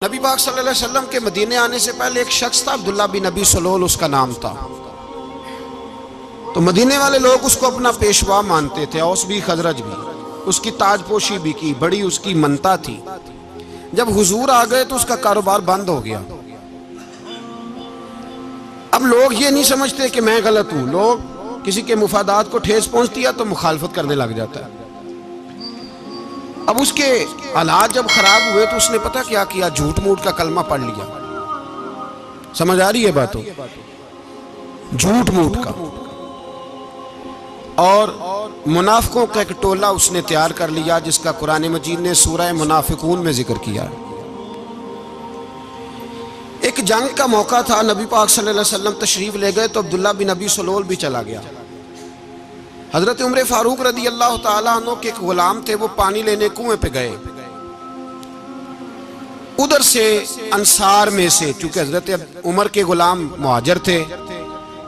نبی پاک صلی اللہ علیہ وسلم کے مدینے آنے سے پہلے ایک شخص تھا، عبداللہ بن ابی سلول اس کا نام تھا۔ تو مدینے والے لوگ اس کو اپنا پیشوا مانتے تھے، اوس بھی خزرج بھی، اس کی تاج پوشی بھی کی، بڑی اس کی منتا تھی۔ جب حضور آ گئے تو اس کا کاروبار بند ہو گیا۔ اب لوگ یہ نہیں سمجھتے کہ میں غلط ہوں، لوگ کسی کے مفادات کو ٹھیس پہنچتی ہے تو مخالفت کرنے لگ جاتا ہے۔ اب اس کے حالات جب خراب ہوئے تو اس نے پتہ کیا کیا، جھوٹ موٹ کا کلمہ پڑھ لیا۔ سمجھ آ رہی ہے باتوں؟ جھوٹ موٹ کا، اور منافقوں کا ایک ٹولہ اس نے تیار کر لیا جس کا قرآن مجید نے سورہ منافقون میں ذکر کیا۔ ایک جنگ کا موقع تھا، نبی پاک صلی اللہ علیہ وسلم تشریف لے گئے تو عبداللہ بن ابی سلول بھی چلا گیا۔ حضرت عمر فاروق رضی اللہ تعالیٰ عنہ کے ایک غلام تھے، وہ پانی لینے کنویں پہ گئے۔ ادھر سے انصار میں سے، چونکہ حضرت عمر کے غلام مہاجر تھے،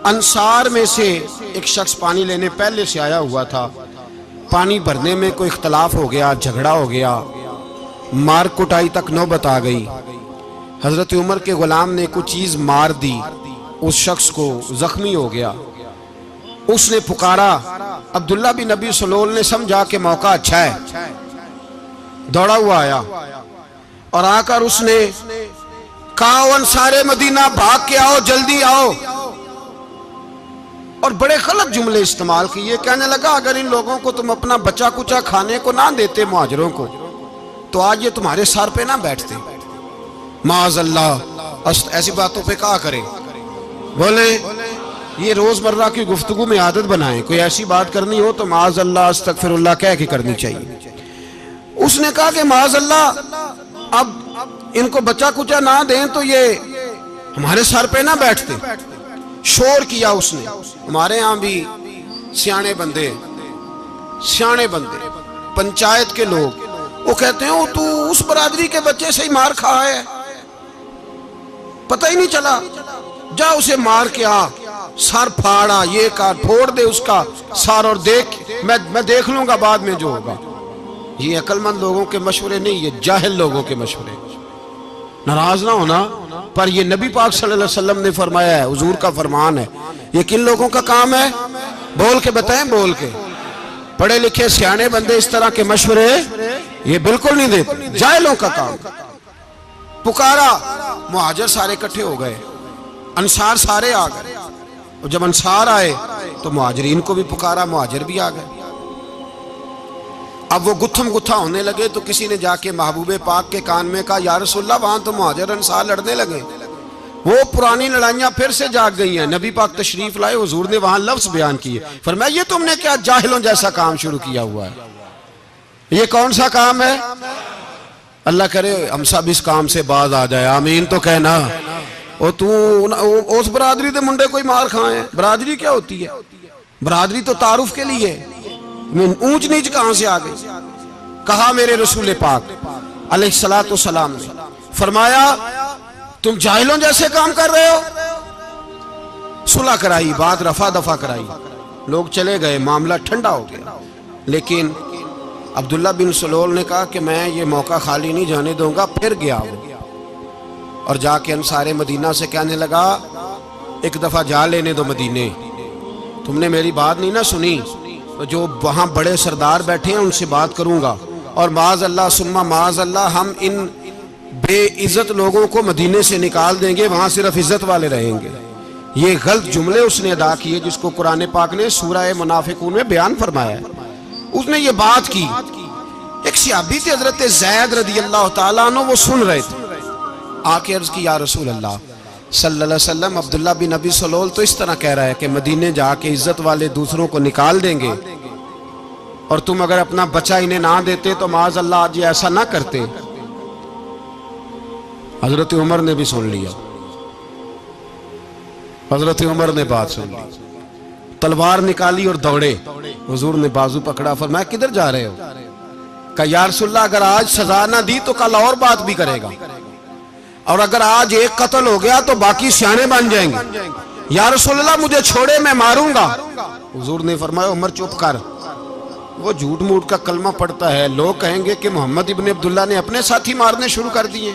انصار میں سے ایک شخص پانی لینے پہلے سے آیا ہوا تھا۔ پانی بھرنے میں کوئی اختلاف ہو گیا، جھگڑا ہو گیا، مار کٹائی تک نوبت آ گئی۔ حضرت عمر کے غلام نے کچھ چیز مار دی، اس شخص کو زخمی ہو گیا۔ اس نے پکارا، عبداللہ بن ابی سلول نے سمجھا کہ موقع اچھا ہے، دوڑا ہوا آیا اور آ کر اس نے کہا، انصار مدینہ بھاگ کے آؤ، جلدی آؤ، اور بڑے غلط جملے استعمال کیے۔ کہنے لگا اگر ان لوگوں کو تم اپنا بچا کچا کھانے کو نہ دیتے مہاجروں کو تو آج یہ تمہارے سر پہ نہ بیٹھتے۔ معاذ اللہ، ایسی باتوں پہ کہا کریں، بولے یہ روزمرہ کی گفتگو میں عادت بنائیں، کوئی ایسی بات کرنی ہو تو معاذ اللہ استغفر اللہ کہہ کے کرنی چاہیے۔ اس نے کہا کہ معاذ اللہ اب ان کو بچا کچا نہ دیں تو یہ ہمارے سر پہ نہ بیٹھتے۔ شور کیا اس نے۔ ہمارے ہاں بھی سیانے بندے پنچایت کے لوگ وہ کہتے ہیں تو اس برادری کے بچے سے ہی مار کھا ہے، پتہ ہی نہیں چلا، جا اسے مار کے آ، سر پھاڑا، یہ کار پھوڑ دے اس کا سر، اور دیکھ میں دیکھ لوں گا بعد میں جو ہوگا۔ یہ عقل مند لوگوں کے مشورے نہیں، یہ جاہل لوگوں کے مشورے۔ ناراض نہ ہونا، پر یہ نبی پاک صلی اللہ علیہ وسلم نے فرمایا ہے، حضور کا فرمان ہے۔ یہ کن لوگوں کا کام ہے؟ بول کے بتائیں، بول کے۔ پڑھے لکھے سیانے بندے اس طرح کے مشورے یہ بالکل نہیں دیتے، جاہلوں کا کام۔ پکارا، مہاجر سارے اکٹھے ہو گئے، انصار سارے آ گئے، اور جب انصار آئے تو مہاجرین کو بھی پکارا، مہاجر بھی آ گئے۔ اب وہ گتھم گتھا ہونے لگے تو کسی نے جا کے محبوب پاک کے کان میں کہا، یا رسول اللہ وہاں تو مہاجر انصار لڑنے لگے۔ وہ پرانی لڑائیاں پھر سے جاگ گئی ہیں۔ نبی پاک تشریف لائے، حضور نے وہاں لفظ بیان کیے، فرمایا یہ تم نے کیا جاہلوں جیسا کام شروع کیا ہوا ہے؟ یہ کون سا کام ہے؟ اللہ کرے ہم سب اس کام سے باز آ جائے، آمین تو کہنا۔ اور تو اس برادری دے منڈے کوئی مار کھائیں؟ برادری کیا ہوتی ہے؟ برادری تو تعارف کے لیے، اونچ نیچ کہاں سے آ گئی؟ کہا میرے رسول پاک علیہ الصلوۃ والسلام نے فرمایا تم جاہلوں جیسے کام کر رہے ہو۔ صلح کرائی، بات رفع دفع کرائی، لوگ چلے گئے، معاملہ ٹھنڈا ہو گیا۔ لیکن عبداللہ بن سلول نے کہا کہ میں یہ موقع خالی نہیں جانے دوں گا۔ پھر گیا وہ اور جا کے انصار مدینہ سے کہنے لگا، ایک دفعہ جا لینے دو مدینے، تم نے میری بات نہیں نہ سنی تو جو وہاں بڑے سردار بیٹھے ہیں ان سے بات کروں گا، اور معاذ اللہ ثم معاذ اللہ ہم ان بے عزت لوگوں کو مدینے سے نکال دیں گے، وہاں صرف عزت والے رہیں گے۔ یہ غلط جملے اس نے ادا کیے جس کو قرآن پاک نے سورہ منافقون میں بیان فرمایا ہے۔ اس نے یہ بات کی۔ ایک صحابی تھے حضرت زید رضی اللہ تعالیٰ عنہ، وہ سن رہے تھے، آ کے عرض کی، یا رسول اللہ صلی اللہ علیہ وسلم عبداللہ بن ابی سلول تو اس طرح کہہ رہا ہے کہ مدینے جا کے عزت والے دوسروں کو نکال دیں گے، اور تم اگر اپنا بچہ انہیں نہ دیتے تو معاذ اللہ آج یہ ایسا نہ کرتے۔ حضرت عمر نے بھی سن لیا، حضرت عمر نے بات سن لی، تلوار نکالی اور دوڑے۔ حضور نے بازو پکڑا، فرمایا کدھر جا رہے ہو؟ کہا یا رسول اللہ اگر آج سزا نہ دی تو کل اور بات بھی کرے گا، اور اگر آج ایک قتل ہو گیا تو باقی سیانے بن جائیں گے۔ یا رسول اللہ مجھے چھوڑے، میں ماروں گا۔ حضور نے فرمایا عمر چپ کر، وہ جھوٹ موٹ کا کلمہ پڑھتا ہے، لوگ کہیں گے کہ محمد ابن عبداللہ نے اپنے ساتھی مارنے شروع کر دیے۔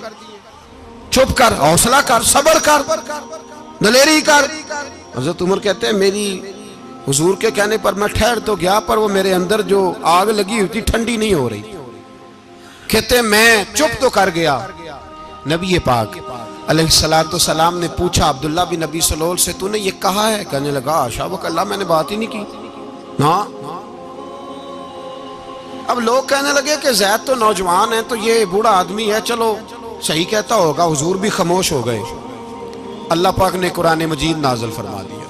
چپ کر، حوصلہ کر، صبر کر، دلیری کر۔ حضرت عمر کہتے ہیں میری حضور کے کہنے پر میں ٹھہر تو گیا، پر وہ میرے اندر جو آگ لگی ہوئی تھی ٹھنڈی نہیں ہو رہی۔ کہتے ہیں میں چپ تو کر گیا۔ نبی پاک علیہ السلام نے پوچھا عبداللہ بن نبی سلول سے تو نے یہ کہا ہے؟ کہنے لگا حاشا وکلا، میں نے بات ہی نہیں کی نا۔ اب لوگ کہنے لگے کہ زید تو نوجوان ہے، تو یہ بوڑھا آدمی ہے، چلو صحیح کہتا ہوگا۔ حضور بھی خاموش ہو گئے۔ اللہ پاک نے قرآن مجید نازل فرما دیا،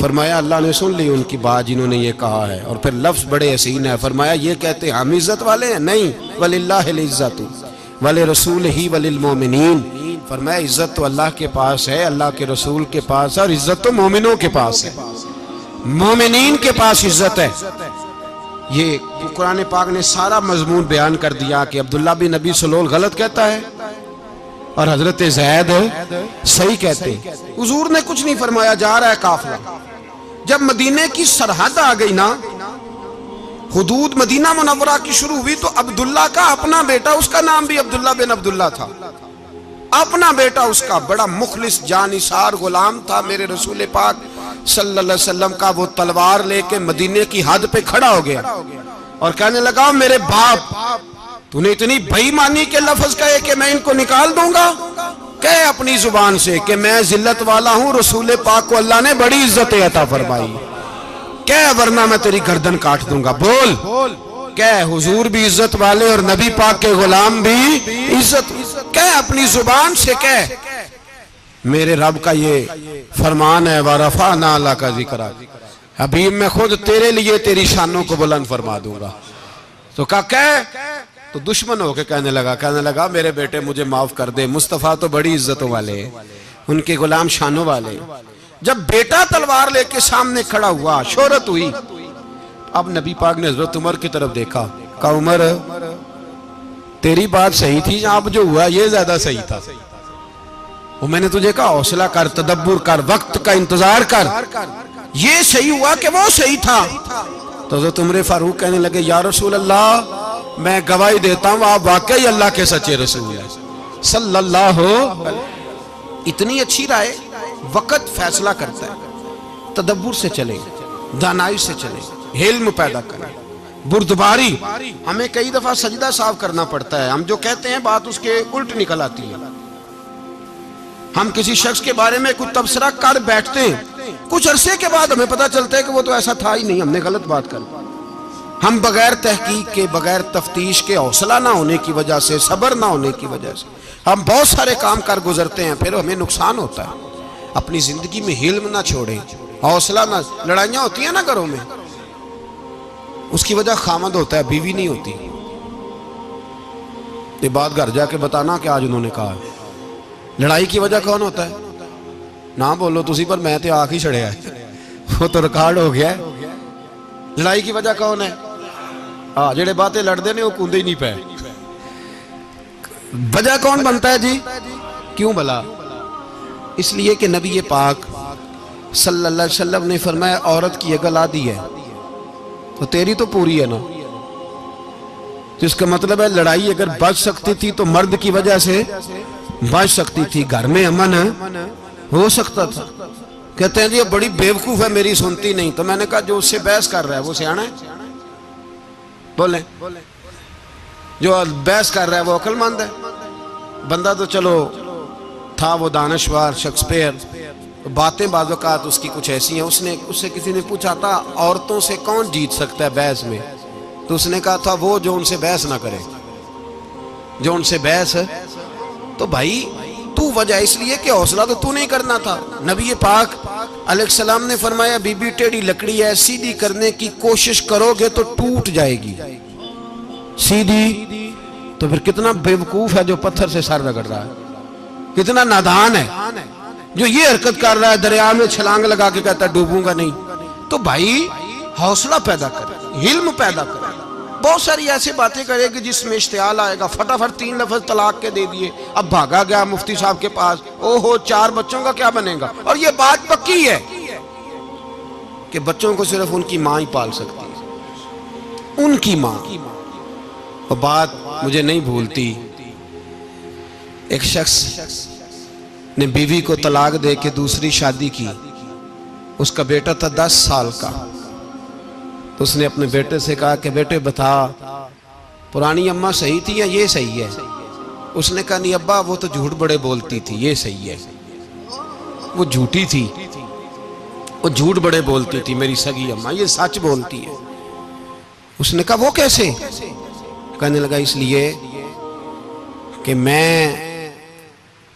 فرمایا اللہ نے سن لی ان کی بات جنہوں نے یہ کہا ہے، اور پھر لفظ بڑے حسین ہے، فرمایا یہ کہتے ہم عزت والے ہیں؟ نہیں، وَلِلَّهِ الْعِزَّةُ وَلِرَسُولِهِ وَلِلْمُؤْمِنِينَ، فرمایا عزت تو اللہ کے پاس ہے، اللہ کے رسول کے پاس ہے، اور عزت تو مومنوں کے پاس ہے، مومنین کے پاس عزت ہے۔ یہ قرآن پاک نے سارا مضمون بیان کر دیا کہ عبداللہ بن نبی سلول غلط کہتا ہے اور حضرت زید صحیح کہتے ہیں۔ حضور نے کچھ نہیں فرمایا، جا رہا ہے قافلہ۔ جب مدینے کی سرحد آ گئی نا، حدود مدینہ منورہ کی شروع ہوئی، تو عبداللہ کا اپنا بیٹا، اس کا نام بھی عبداللہ بن عبداللہ تھا، اپنا بیٹا اس کا بڑا مخلص جانثار غلام تھا میرے رسول پاک صلی اللہ علیہ وسلم کا، وہ تلوار لے کے مدینے کی حد پہ کھڑا ہو گیا اور کہنے لگا میرے باپ تو نے اتنی بے ایمانی کے لفظ کہے کہ میں ان کو نکال دوں گا؟ کہے اپنی زبان سے کہ میں ذلت والا ہوں، رسول پاک کو اللہ نے بڑی عزت عطا فرمائی، کہے ورنہ میں تیری گردن کاٹ دوں گا۔ بول، کہے حضور بھی عزت والے اور نبی پاک کے غلام بھی عزت، کہے اپنی زبان سے، کہے میرے رب کا یہ فرمان ہے وَرَفَعْنَا لَكَ ذِكْرَكَ، حبیب میں خود تیرے لیے تیری شانوں کو بلند فرما دوں گا۔ تو کہا تو دشمن ہو کے کہنے لگا میرے بیٹے مجھے معاف کر دے، مصطفیٰ تو بڑی عزتوں والے ہیں، ان کے غلام شانوں والے۔ جب بیٹا تلوار لے کے سامنے کھڑا ہوا، شہرت ہوئی، اب نبی پاک نے حضرت عمر کی طرف دیکھا، کہا عمر تیری بات صحیح تھی، اب جو ہوا یہ زیادہ صحیح تھا، وہ میں نے تجھے کہا حوصلہ کر، تدبر کر، وقت کا انتظار کر، یہ صحیح ہوا کہ وہ صحیح تھا۔ تو حضرت عمر فاروق کہنے لگے یا رسول اللہ میں گواہی دیتا ہوں آپ واقعی اللہ کے سچے رسول ہیں صلی اللہ اتنی اچھی رائے، وقت فیصلہ کرتا ہے، تدبر سے چلے، دانائی سے چلے، علم پیدا کریں، بردباری۔ ہمیں کئی دفعہ سجدہ صاف کرنا پڑتا ہے، ہم جو کہتے ہیں بات اس کے الٹ نکل آتی ہے۔ ہم کسی شخص کے بارے میں کچھ تبصرہ کر بیٹھتے ہیں، کچھ عرصے کے بعد ہمیں پتہ چلتا ہے کہ وہ تو ایسا تھا ہی نہیں، ہم نے غلط بات کر۔ ہم بغیر تحقیق کے، بغیر تفتیش کے، حوصلہ نہ ہونے کی وجہ سے، صبر نہ ہونے کی وجہ سے ہم بہت سارے کام کر گزرتے ہیں، پھر ہمیں نقصان ہوتا ہے۔ اپنی زندگی میں حلم نہ چھوڑیں، حوصلہ نہ، لڑائیاں ہوتی ہیں نا گھروں میں، اس کی وجہ خامد ہوتا ہے، بیوی نہیں ہوتی۔ یہ بات گھر جا کے بتانا کہ آج انہوں نے کہا ہے۔ لڑائی کی وجہ کون ہوتا ہے؟ نہ بولو تسی، پر میں تے آنکھ ہی چھڑیا ہے، وہ تو ریکارڈ ہو گیا ہے۔ لڑائی کی وجہ کون ہے؟ جڑے باتیں لڑتے ہیں وہ کوندے ہی نہیں پے۔ وجہ کون بنتا ہے جی؟ کیوں بلا؟ اس لیے کہ نبی پاک صلی اللہ علیہ وسلم نے فرمایا عورت کی اگل آدھی ہے تو تیری تو پوری ہے نا، تو اس کا مطلب ہے لڑائی اگر بچ سکتی تھی تو مرد کی وجہ سے بچ سکتی تھی، گھر میں امن ہو سکتا تھا۔ کہتے ہیں جی یہ بڑی بیوقوف ہے، میری سنتی نہیں۔ تو میں نے کہا جو اس سے بحث کر رہا ہے وہ سیانا ہے؟ بولیں، جو بحث کر رہا ہے وہ عقل مند ہے؟ بندہ تو چلو تھا وہ دانشور، شیکسپیئر، باتیں بعض اوقات اس کی کچھ ایسی ہیں۔ اس سے کسی نے پوچھا تھا عورتوں سے کون جیت سکتا ہے بحث میں، تو اس نے کہا تھا وہ جو ان سے بحث نہ کرے، جو ان سے بحث۔ تو بھائی تو وجہ اس لیے کہ حوصلہ تو نہیں کرنا تھا۔ نبی پاک علیہ السلام نے فرمایا بی بی ٹیڑھی لکڑی ہے، سیدھی کرنے کی کوشش کرو گے تو ٹوٹ جائے گی، سیدھی تو پھر کتنا بیوقوف ہے جو پتھر سے سر رگڑ رہا ہے، کتنا نادان ہے جو یہ حرکت کر رہا ہے، دریا میں چھلانگ لگا کے کہتا ہے ڈوبوں گا نہیں۔ تو بھائی حوصلہ پیدا کرے، علم پیدا کرے، بہت ساری ایسی باتیں کرے کہ جس میں اشتعال آئے گا، فٹافٹ 3 لفظ طلاق کے دے دیے، اب بھاگا گیا مفتی صاحب کے پاس، اوہو 4 بچوں کا کیا بنے گا؟ اور یہ بات پکی ہے کہ بچوں کو صرف ان کی ماں ہی پال سکتی ہے، ان کی ماں۔ اور بات مجھے نہیں بھولتی، ایک شخص نے بیوی کو طلاق دے کے دوسری شادی کی. اس کا بیٹا تھا 10 سال کا. تو اس نے اپنے بیٹے سے کہا کہ بیٹے بتا پرانی اماں صحیح تھی یا یہ صحیح ہے؟ اس نے کہا نہیں ابا وہ تو جھوٹ بڑے بولتی تھی، یہ صحیح ہے. وہ جھوٹی تھی، وہ جھوٹ بڑے بولتی تھی میری سگی اماں، یہ سچ بولتی ہے. اس نے کہا وہ کیسے؟ کہنے لگا اس لیے کہ میں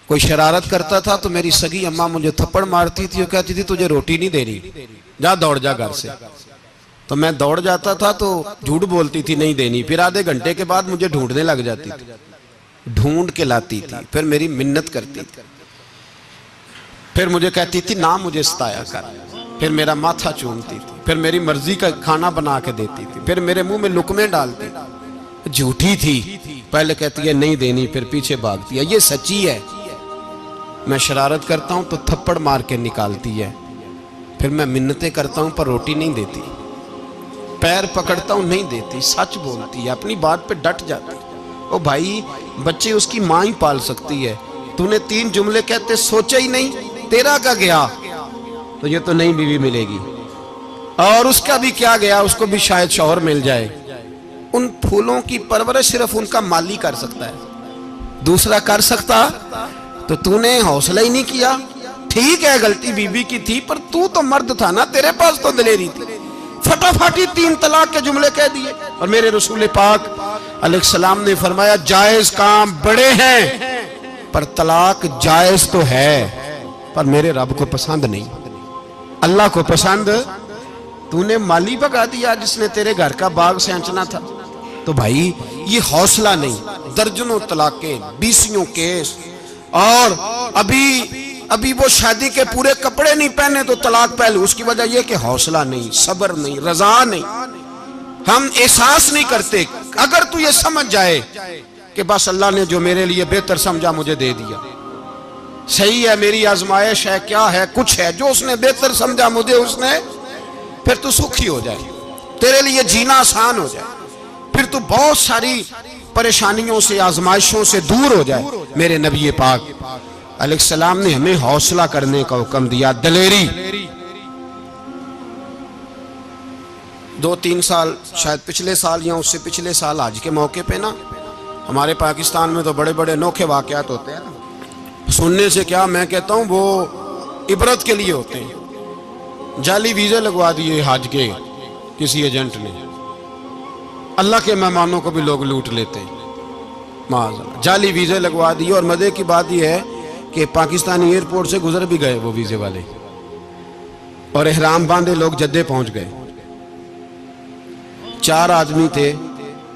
کوئی شرارت کرتا تھا تو میری سگی اماں مجھے تھپڑ مارتی تھی اور کہتی تھی تجھے روٹی نہیں دے رہی، جا دوڑ جا گھر سے. تو میں دوڑ جاتا تھا تو جھوٹ بولتی تھی نہیں دینی، پھر آدھے گھنٹے کے بعد مجھے ڈھونڈنے لگ جاتی تھی، ڈھونڈ کے لاتی تھی، پھر میری منت کرتی تھی، پھر مجھے کہتی تھی نہ مجھے ستایا کر، پھر میرا ماتھا چومتی تھی، پھر میری مرضی کا کھانا بنا کے دیتی تھی، پھر میرے منہ میں لقمے ڈالتی تھی. جھوٹی تھی، پہلے کہتی ہے نہیں دینی پھر پیچھے بھاگتی ہے. یہ سچی ہے، میں شرارت کرتا ہوں تو تھپڑ مار کے نکالتی ہے، پھر میں منتیں کرتا ہوں پر روٹی نہیں دیتی، پیر پکڑتا ہوں نہیں دیتی. سچ بولتی ہے، اپنی بات پہ ڈٹ جاتی. او بھائی بچے اس کی ماں ہی پال سکتی ہے، تو نے 3 جملے کہتے سوچا ہی نہیں، تیرا کا گیا تو یہ تو نئی بیوی ملے گی، اور اس کا بھی کیا گیا، اس کو بھی شاید شوہر مل جائے. ان پھولوں کی پرورش صرف ان کا مالی کر سکتا ہے، دوسرا کر سکتا تو نے حوصلہ ہی نہیں کیا. ٹھیک ہے غلطی بیوی کی تھی پر تو مرد تھا نا، تیرے پاس تو دلیری تھی. فٹافٹی 3 طلاق کے جملے کہہ دیے. اور میرے رسول پاک علیہ السلام نے فرمایا جائز کام بڑے ہیں پر طلاق جائز تو ہے پر میرے رب کو پسند نہیں، اللہ کو پسند. تو نے مالی بگا دیا جس نے تیرے گھر کا باغ سینچنا تھا. تو بھائی یہ حوصلہ نہیں، درجنوں طلاقیں، 20 کیس، اور ابھی وہ شادی کے پورے کپڑے نہیں پہنے تو طلاق پہلے. اس کی وجہ یہ کہ حوصلہ نہیں، صبر نہیں، رضا نہیں، ہم احساس نہیں کرتے. اگر تو یہ سمجھ جائے کہ بس اللہ نے جو میرے لیے بہتر سمجھا مجھے دے دیا، صحیح ہے میری آزمائش ہے کیا ہے کچھ ہے، جو اس نے بہتر سمجھا مجھے اس نے، پھر تو سکھی ہو جائے، تیرے لیے جینا آسان ہو جائے، پھر تو بہت ساری پریشانیوں سے آزمائشوں سے دور ہو جائے. میرے نبی پاک علیہ السلام نے ہمیں حوصلہ کرنے کا حکم دیا، دلیری. 2-3 سال شاید پچھلے سال یا اس سے پچھلے سال حج کے موقع پہ نا ہمارے پاکستان میں تو بڑے بڑے انوکھے واقعات ہوتے ہیں نا، سننے سے کیا میں کہتا ہوں وہ عبرت کے لیے ہوتے ہیں. جعلی ویزے لگوا دیے حج کے کسی ایجنٹ نے، اللہ کے مہمانوں کو بھی لوگ لوٹ لیتے ہیں، معاذاللہ جعلی ویزے لگوا دیے. اور مزے کی بات یہ ہے کہ پاکستانی ایئرپورٹ سے گزر بھی گئے وہ ویزے والے، اور احرام باندھے لوگ جدے پہنچ گئے. 4 آدمی تھے،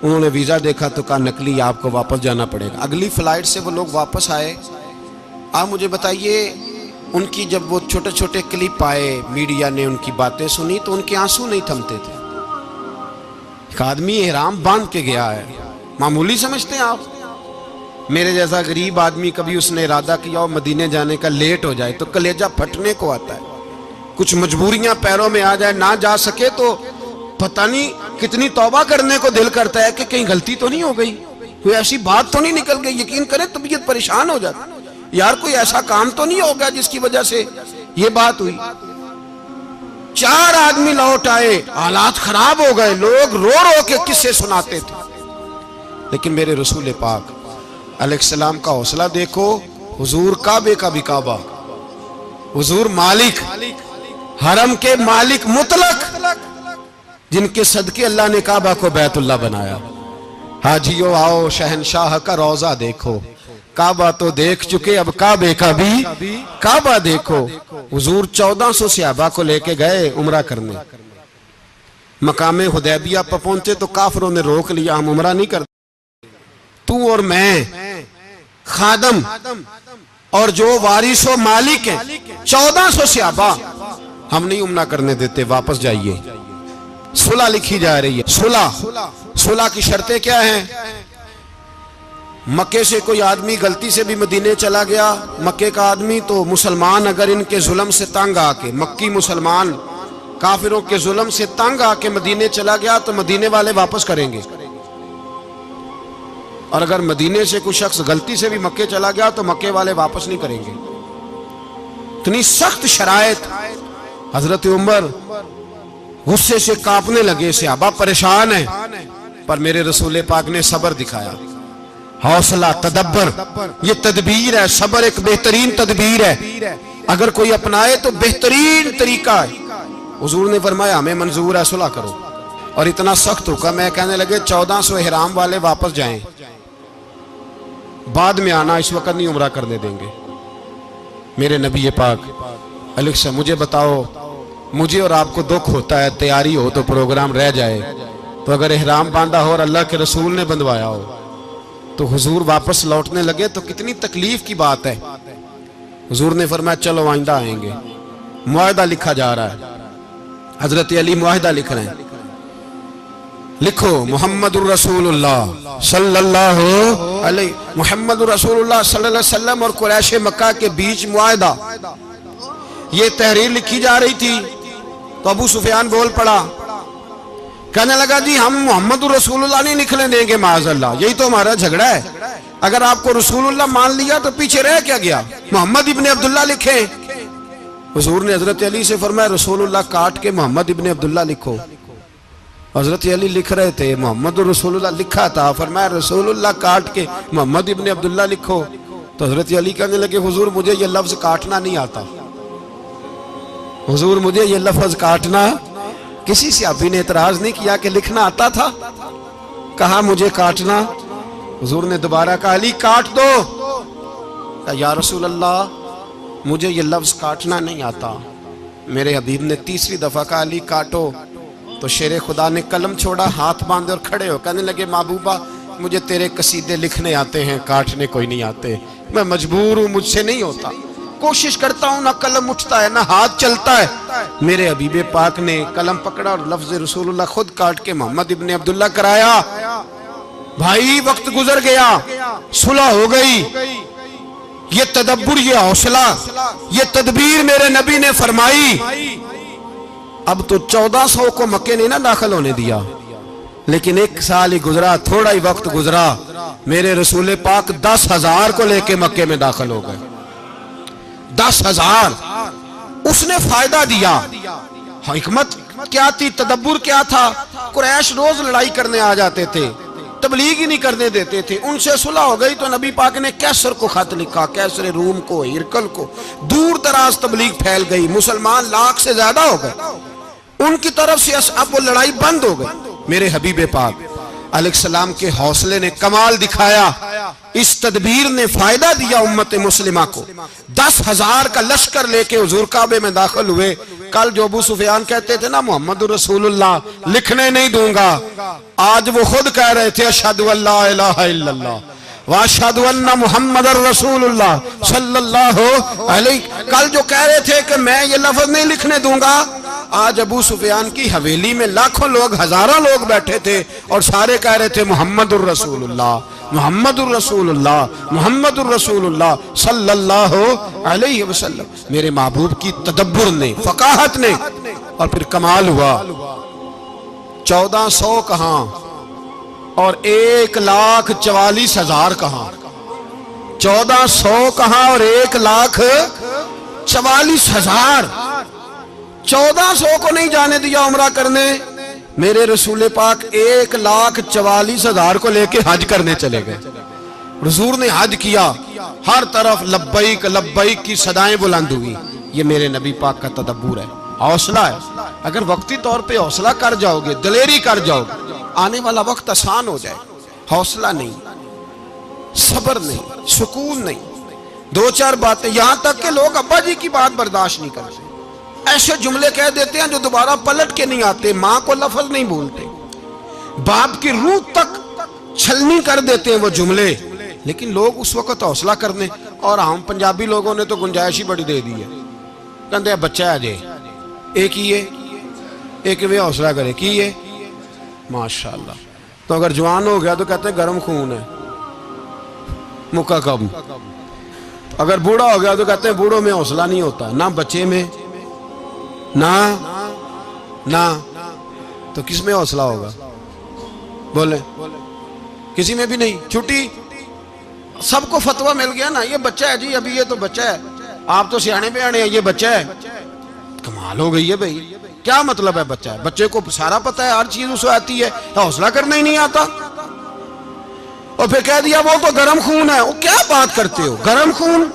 انہوں نے ویزا دیکھا تو کہا نقلی آپ کو واپس جانا پڑے گا. اگلی فلائٹ سے وہ لوگ واپس آئے. آپ مجھے بتائیے ان کی جب وہ چھوٹے چھوٹے کلپ آئے، میڈیا نے ان کی باتیں سنی تو ان کے آنسو نہیں تھمتے تھے. ایک آدمی احرام باندھ کے گیا ہے، معمولی سمجھتے ہیں آپ؟ میرے جیسا غریب آدمی کبھی اس نے ارادہ کیا اور مدینے جانے کا لیٹ ہو جائے تو کلیجہ پھٹنے کو آتا ہے. کچھ مجبوریاں پیروں میں آ جائے، نہ جا سکے تو پتہ نہیں کتنی توبہ کرنے کو دل کرتا ہے کہ کہیں غلطی تو نہیں ہو گئی، کوئی ایسی بات تو نہیں نکل گئی. یقین کریں طبیعت پریشان ہو جاتی، یار کوئی ایسا کام تو نہیں ہوگا جس کی وجہ سے یہ بات ہوئی. 4 آدمی لوٹ آئے، حالات خراب ہو گئے، لوگ رو رو کے قصے سناتے تھے. لیکن میرے رسول پاک علیہ السلام کا حوصلہ دیکھو. حضور کعبے کا بھی کعبہ، حضور مالک، حرم کے مالک مطلق، جن کے صدقے اللہ نے کعبہ کو بیت اللہ بنایا. حاجیو آؤ شہنشاہ کا روضہ دیکھو، کعبہ تو دیکھ چکے اب کعبے کا بھی کعبہ دیکھو. حضور 1400 صحابہ کو لے کے گئے عمرہ کرنے. مقام حدیبیہ پر پہنچے تو کافروں نے روک لیا، ہم عمرہ نہیں کرتے. تو اور میں خادم اور جو وارث و مالک ہیں 1400 صحابہ، ہم نہیں عمرہ کرنے دیتے، واپس جائیے. صلح لکھی جا رہی ہے. صلح کی شرطیں کیا ہیں؟ مکے سے کوئی آدمی غلطی سے بھی مدینے چلا گیا، مکے کا آدمی، تو مسلمان اگر ان کے ظلم سے تنگ آ کے، مکی مسلمان کافروں کے ظلم سے تنگ آ کے مدینے چلا گیا تو مدینے والے واپس کریں گے. اور اگر مدینے سے کوئی شخص غلطی سے بھی مکے چلا گیا تو مکے والے واپس نہیں کریں گے. اتنی سخت شرائط. حضرت عمر غصے سے کانپنے لگے, صحابہ پریشان ہیں, پر میرے رسول پاک نے صبر دکھایا, حوصلہ, تدبر. یہ تدبیر ہے, صبر ایک بہترین تدبیر ہے, اگر کوئی اپنائے تو بہترین طریقہ ہے. حضور نے فرمایا ہمیں منظور ہے, صلح کرو. اور اتنا سخت حکم ہے, کہنے لگے 1400 احرام والے واپس جائیں, بعد میں آنا, اس وقت نہیں عمرہ کرنے دیں گے. میرے نبی پاک علیہ السلام, مجھے بتاؤ, مجھے اور آپ کو دکھ ہوتا ہے تیاری ہو تو پروگرام رہ جائے, تو اگر احرام باندھا ہو اور اللہ کے رسول نے بندھوایا ہو تو حضور واپس لوٹنے لگے تو کتنی تکلیف کی بات ہے. حضور نے فرمایا چلو آئندہ آئیں گے. معاہدہ لکھا جا رہا ہے, حضرت علی معاہدہ لکھ رہے ہیں. لکھو محمد الرسول اللہ صلی اللہ علیہ محمد الرسول اللہ صلی اللہ علیہ وسلم اور قریش مکہ کے بیچ معاہدہ. یہ تحریر لکھی جا رہی تھی تو ابو سفیان بول پڑا, کہنے لگا جی ہم محمد الرسول اللہ نہیں نکلنے دیں گے معاذ اللہ, یہی تو ہمارا جھگڑا ہے. اگر آپ کو رسول اللہ مان لیا تو پیچھے رہ کیا گیا, محمد ابن عبداللہ لکھیں. حضور نے حضرت علی سے فرمایا رسول اللہ کاٹ کے محمد ابن عبداللہ لکھو. حضرت علی لکھ رہے تھے, محمد رسول اللہ لکھا تھا, فرمایا رسول اللہ کاٹ کے محمد ابن عبداللہ لکھو. تو حضرت علی کہنے لگے حضور مجھے یہ لفظ کاٹنا نہیں آتا, حضور مجھے یہ لفظ کاٹنا. کسی صحابی نے اعتراض نہیں کیا کہ لکھنا آتا تھا, کہا مجھے کاٹنا. حضور نے دوبارہ کہا علی کاٹ دو. کہا یا رسول اللہ مجھے یہ لفظ کاٹنا نہیں آتا. میرے حبیب نے تیسری دفعہ کہا علی کاٹو. تو شیر خدا نے قلم چھوڑا, ہاتھ باندھے اور کھڑے ہو کہنے لگے محبوبہ مجھے تیرے قصیدے لکھنے آتے ہیں, کاٹنے کوئی نہیں آتے, میں مجبور ہوں, مجھ سے نہیں ہوتا. کوشش کرتا ہوں, نہ قلم اٹھتا ہے نہ ہاتھ چلتا ہے. میرے حبیب پاک نے قلم پکڑا اور لفظ رسول اللہ خود کاٹ کے محمد ابن عبداللہ کرایا. بھائی وقت گزر گیا, صلح ہو گئی. یہ تدبر, یہ حوصلہ, یہ تدبیر میرے نبی نے فرمائی. اب تو 1400 کو مکے نے نہ داخل ہونے دیا, لیکن ایک سال ہی گزرا, تھوڑا ہی وقت گزرا, میرے رسول پاک 10,000 کو لے کے مکے میں داخل ہو گئے. 10,000. اس نے فائدہ دیا. حکمت کیا تھی, تدبر کیا تھا. قریش روز لڑائی کرنے آ جاتے تھے, تبلیغ ہی نہیں کرنے دیتے تھے. ان سے صلح ہو گئی تو نبی پاک نے کیسر کو خط لکھا, کیسر روم کو, ہرکل کو. دور دراز تبلیغ پھیل گئی, مسلمان 100,000 سے زیادہ ہو گئے. ان کی طرف سے اب وہ لڑائی بند ہو گئی. میرے حبیب پاک علیہ السلام کے حوصلے نے کمال دکھایا, اس تدبیر نے فائدہ دیا امت مسلمہ کو. 10,000 کا لشکر لے کے حضور کعبے میں داخل ہوئے. کل جو ابو سفیان کہتے تھے نا محمد رسول اللہ لکھنے نہیں دوں گا, آج وہ خود کہہ رہے تھے اشہدو ان لا الہ الا اللہ واشہدو ان محمد رسول اللہ صلی اللہ علیہ. کل جو کہہ رہے تھے کہ میں یہ لفظ نہیں لکھنے دوں گا, آج ابو سفیان کی حویلی میں لاکھوں لوگ, ہزاروں لوگ بیٹھے تھے اور سارے کہہ رہے تھے محمد الرسول اللہ محمد الرسول اللہ محمد الرسول اللہ صلی اللہ علیہ وسلم. میرے محبوب کی تدبر نے, فقاہت نے, اور پھر کمال ہوا. 1400 کہاں اور 1,44,000 کہاں. 1400 کہاں اور 1,44,000. 1400 کو نہیں جانے دیا عمرہ کرنے. میرے رسول پاک 1,44,000 کو لے کے حج کرنے چلے گئے. حضور نے حج کیا, ہر طرف لبیک لبیک کی صدائیں بلند ہوئی. یہ میرے نبی پاک کا تدبر ہے, حوصلہ ہے. اگر وقتی طور پہ حوصلہ کر جاؤ گے, دلیری کر جاؤ گے, آنے والا وقت آسان ہو جائے. حوصلہ نہیں, صبر نہیں, سکون نہیں, 2-4 باتیں, یہاں تک کہ لوگ ابا جی کی بات برداشت نہیں کرتے, ایسے جملے کہہ دیتے ہیں جو دوبارہ پلٹ کے نہیں آتے. ماں کو لفظ نہیں بولتے, باپ کی روح تک چھلنی کر دیتے ہیں وہ جملے. لیکن لوگ اس وقت حوصلہ کرنے, اور ہم پنجابی لوگوں نے تو گنجائش ہی بڑی دے دی ہے. کہتے ہیں بچہ ہے جے ایک ہی ہے, ایک میں حوصلہ کرے کی ہے ماشاءاللہ. تو اگر جوان ہو گیا تو کہتے ہیں گرم خون ہے, مکہ کب. اگر بوڑھا ہو گیا تو کہتے ہیں بوڑھوں میں حوصلہ نہیں ہوتا, نہ بچے میں نہ تو کس میں حوصلہ ہوگا؟ بولے کسی میں بھی نہیں. چھٹی سب کو فتویٰ مل گیا نا, یہ بچہ ہے جی, ابھی یہ تو بچہ ہے, آپ تو سیانے بیانے ہیں, یہ بچہ ہے. کمال ہو گئی ہے بھائی, کیا مطلب ہے بچہ ہے؟ بچے کو سارا پتہ ہے, ہر چیز اسے آتی ہے, حوصلہ کرنا ہی نہیں آتا. اور پھر کہہ دیا وہ تو گرم خون ہے. وہ کیا بات کرتے ہو, گرم خون؟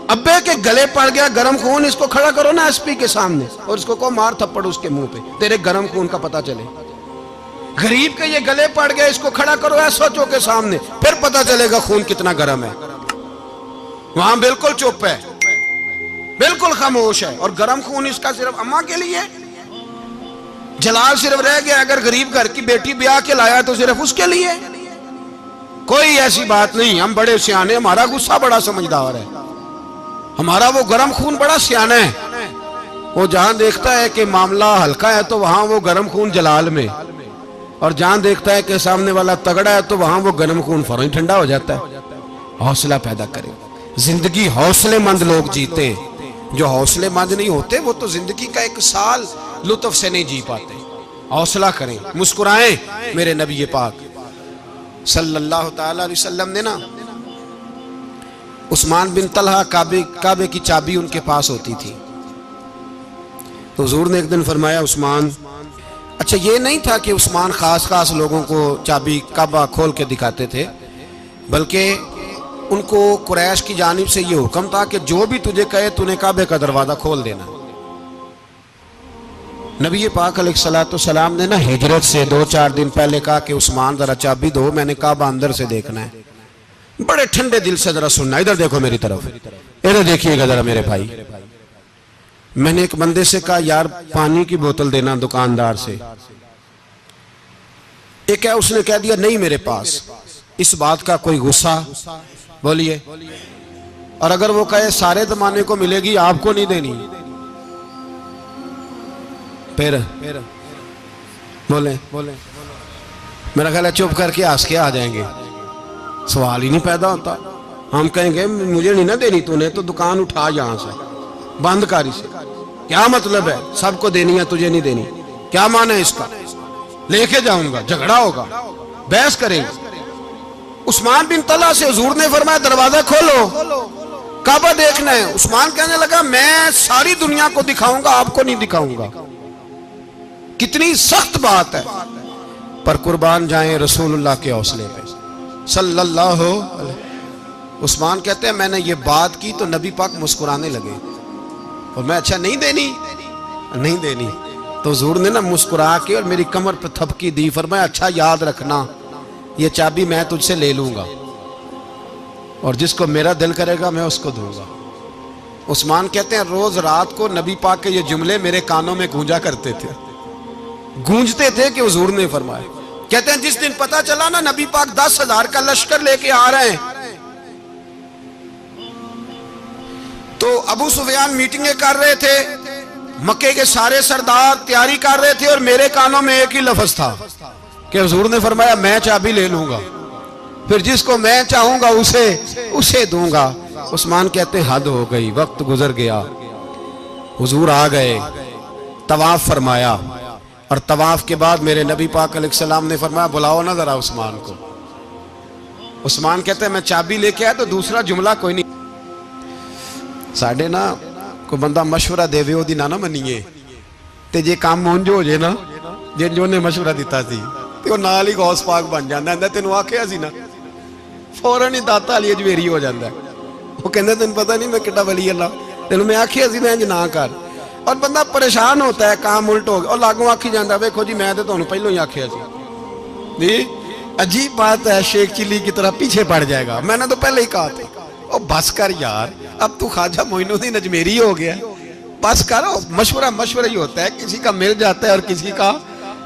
ابے کے گلے پڑ گیا گرم خون, اس کو کھڑا کرو نا ایس پی کے سامنے اور اس کو کہو مار تھپڑ اس کے منہ پہ, تیرے گرم خون کا پتہ چلے. غریب کے یہ گلے پڑ گیا, اس کو کھڑا کرو ایس او کے سامنے, پھر پتہ چلے گا خون کتنا گرم ہے. وہاں بالکل چپ ہے, بالکل خاموش ہے. اور گرم خون اس کا صرف اماں کے لیے, جلال صرف رہ گیا اگر غریب گھر کی بیٹی بیاہ کے لایا تو صرف اس کے لیے. کوئی ایسی بات نہیں. ہم بڑے سیانے, ہمارا غصہ بڑا سمجھدار ہے, ہمارا وہ گرم خون بڑا سیانا ہے. وہ جہاں دیکھتا ہے کہ معاملہ ہلکا ہے تو وہاں وہ گرم خون جلال میں, اور جہاں دیکھتا ہے کہ سامنے والا تگڑا ہے تو وہاں وہ گرم خون فوراً ٹھنڈا ہو جاتا ہے. حوصلہ پیدا کریں. زندگی حوصلے مند لوگ جیتے ہیں, جو حوصلے مند نہیں ہوتے وہ تو زندگی کا ایک سال لطف سے نہیں جی پاتے. حوصلہ کریں, مسکرائیں. میرے نبی پاک صلی اللہ تعالی علیہ وسلم نے نا عثمان بن طلحہ, کعبے کی چابی ان کے پاس ہوتی تھی, تو حضور نے ایک دن فرمایا عثمان, اچھا یہ نہیں تھا کہ عثمان خاص لوگوں کو چابی کعبہ کھول کے دکھاتے تھے, بلکہ ان کو قریش کی جانب سے یہ حکم تھا کہ جو بھی تجھے کہے تو نے کعبے کا دروازہ کھول دینا. نبی پاک علیہ الصلوۃ والسلام نے نا ہجرت سے 2-4 دن پہلے کہا کہ عثمان ذرا چابی دو, میں نے کعبہ اندر سے دیکھنا ہے. بڑے ٹھنڈے دل سے ذرا سننا, ادھر دیکھو میری طرف, ادھر دیکھیے گا ذرا میرے بھائی. میں نے ایک بندے سے کہا یار پانی کی بوتل دینا دکاندار سے, ایک ہے اس نے کہہ دیا نہیں میرے پاس. اس بات کا کوئی غصہ بولیے, اور اگر وہ کہے سارے زمانے کو ملے گی آپ کو نہیں دینی, پھر بولیں میرا خیال ہے چپ کر کے ہنس کے آ جائیں گے, سوال ہی نہیں پیدا ہوتا. ہم کہیں گے مجھے نہیں نہ دینی, تو نے تو دکان اٹھا یہاں سے, بند کاری سے. کیا مطلب ہے سب کو دینی ہے تجھے نہیں دینی, کیا معنی ہے اس کا؟ لے کے جاؤں گا, جھگڑا ہوگا, بحث کریں گے. عثمان بن طلحہ سے حضور نے فرمایا دروازہ کھولو, کعبہ دیکھنا ہے. عثمان کہنے لگا میں ساری دنیا کو دکھاؤں گا, آپ کو نہیں دکھاؤں گا. کتنی سخت بات ہے, پر قربان جائیں رسول اللہ کے حوصلے پہ صلی اللہ علیہ. عثمان کہتے ہیں میں نے یہ بات کی تو نبی پاک مسکرانے لگے, اور میں اچھا نہیں دینی, تو حضور نے نا مسکرا کے اور میری کمر پہ تھپکی دی, فرمایا اچھا یاد رکھنا یہ چابی میں تجھ سے لے لوں گا, اور جس کو میرا دل کرے گا میں اس کو دوں گا. عثمان کہتے ہیں روز رات کو نبی پاک کے یہ جملے میرے کانوں میں گونجا کرتے تھے, گونجتے تھے کہ حضور نے فرمایا. کہتے ہیں جس دن پتا چلا نا نبی پاک 10,000 کا لشکر لے کے آ رہے ہیں, تو ابو سفیان میٹنگیں کر رہے تھے, مکے کے سارے سردار تیاری کر رہے تھے, اور میرے کانوں میں ایک ہی لفظ تھا کہ حضور نے فرمایا میں چابی لے لوں گا, پھر جس کو میں چاہوں گا اسے دوں گا. عثمان کہتے ہیں حد ہو گئی, وقت گزر گیا, حضور آ گئے, طواف فرمایا, اور طواف کے بعد میرے نبی پاک علیہ السلام نے فرمایا بلاؤ نا ذرا عثمان کو. عثمان کہتے ہیں میں چابی لے کے آیا تو دوسرا جملہ کوئی نہیں. ساڑھے نا کوئی بندہ مشورہ دے وہ دی نہ منیے, تے جے کام مونجو ہو جائے نا, جن جو نے مشورہ دیتا سی تے وہ نال ہی غوث پاک بن جاندہ ہے. تینوں آکھیا سی نا فوراً ہی داتا علی اجویری ہو جاندہ ہے. وہ کہندے تینوں پتہ نہیں میں کٹا ولی اللہ, تینوں میں آکھیا سی میں نہ کر, اور بندہ پریشان ہوتا ہے کام الٹ ہو گیا, اور لاگوں آکھی جاندہ ہے ویکھو جی میں تے تانوں پہلوں ہی آکھیا سی. جی عجیب بات ہے, شیخ چلی کی طرح پیچھے پڑ جائے گا, میں نے تو پہلے ہی کہا تھا. او بس کر یار, اب تو خواجہ معین الدین اجمیری ہو گیا, بس کر. مشورہ ہی ہوتا ہے, کسی کا مل جاتا ہے اور کسی کا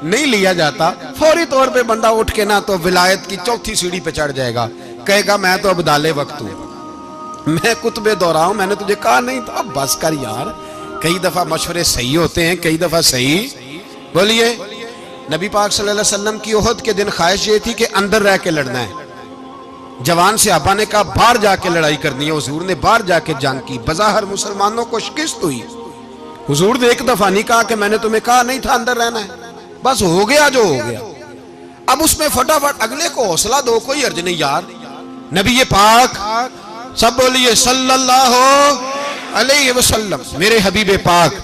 نہیں لیا جاتا. فوری طور پہ بندہ اٹھ کے نا تو ولایت کی 4تھی سیڑھی پہ چڑھ جائے گا, کہے گا میں تو اب دالے وقت ہوں, میں کتب دورہ ہوں, میں نے تجھے کہا نہیں تھا. اب بس کر یار, کئی دفعہ مشورے صحیح ہوتے ہیں, کئی دفعہ صحیح. بولیے نبی پاک صلی اللہ علیہ وسلم کی احد کے دن خواہش یہ تھی کہ اندر رہ کے لڑنا ہے. جوان صحابہ نے کہا باہر جا کے لڑائی کرنی ہے, حضور نے باہر جا کے جنگ کی. بظاہر مسلمانوں کو شکست ہوئی, حضور نے ایک دفعہ نہیں کہا کہ میں نے تمہیں کہا نہیں تھا اندر رہنا ہے, بس ہو گیا جو ہو گیا. اب اس میں فٹافٹ اگلے کو حوصلہ دو، کوئی عرض نہیں یار. نبی پاک سب بولیے صلی اللہ علیہ وسلم، میرے حبیب پاک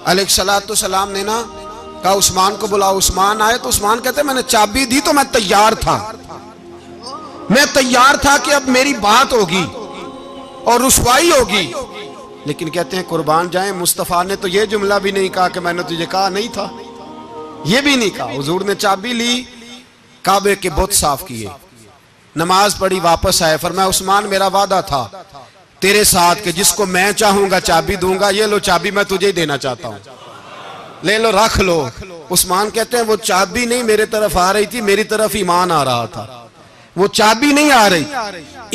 علیہ السلام نے نا کہا عثمان کو بلاؤ. عثمان آئے تو عثمان کہتے میں نے چابی دی تو میں تیار تھا، میں تیار تھا کہ اب میری بات ہوگی اور رسوائی ہوگی. لیکن کہتے ہیں قربان جائیں مصطفیٰ نے تو یہ جملہ بھی نہیں کہا کہ میں نے تجھے کہا نہیں تھا، یہ بھی نہیں کہا. حضور نے چابی لی، کعبے کے بت صاف کیے، نماز پڑھی، واپس آئے. فرمایا عثمان میرا وعدہ تھا تیرے ساتھ کہ جس کو میں چاہوں گا چابی دوں گا، یہ لو چابی میں تجھے ہی دینا چاہتا ہوں، لے لو رکھ لو. عثمان کہتے ہیں وہ چابی نہیں میرے طرف آ رہی تھی، میری طرف ایمان آ رہا تھا. وہ چابی نہیں آ رہی،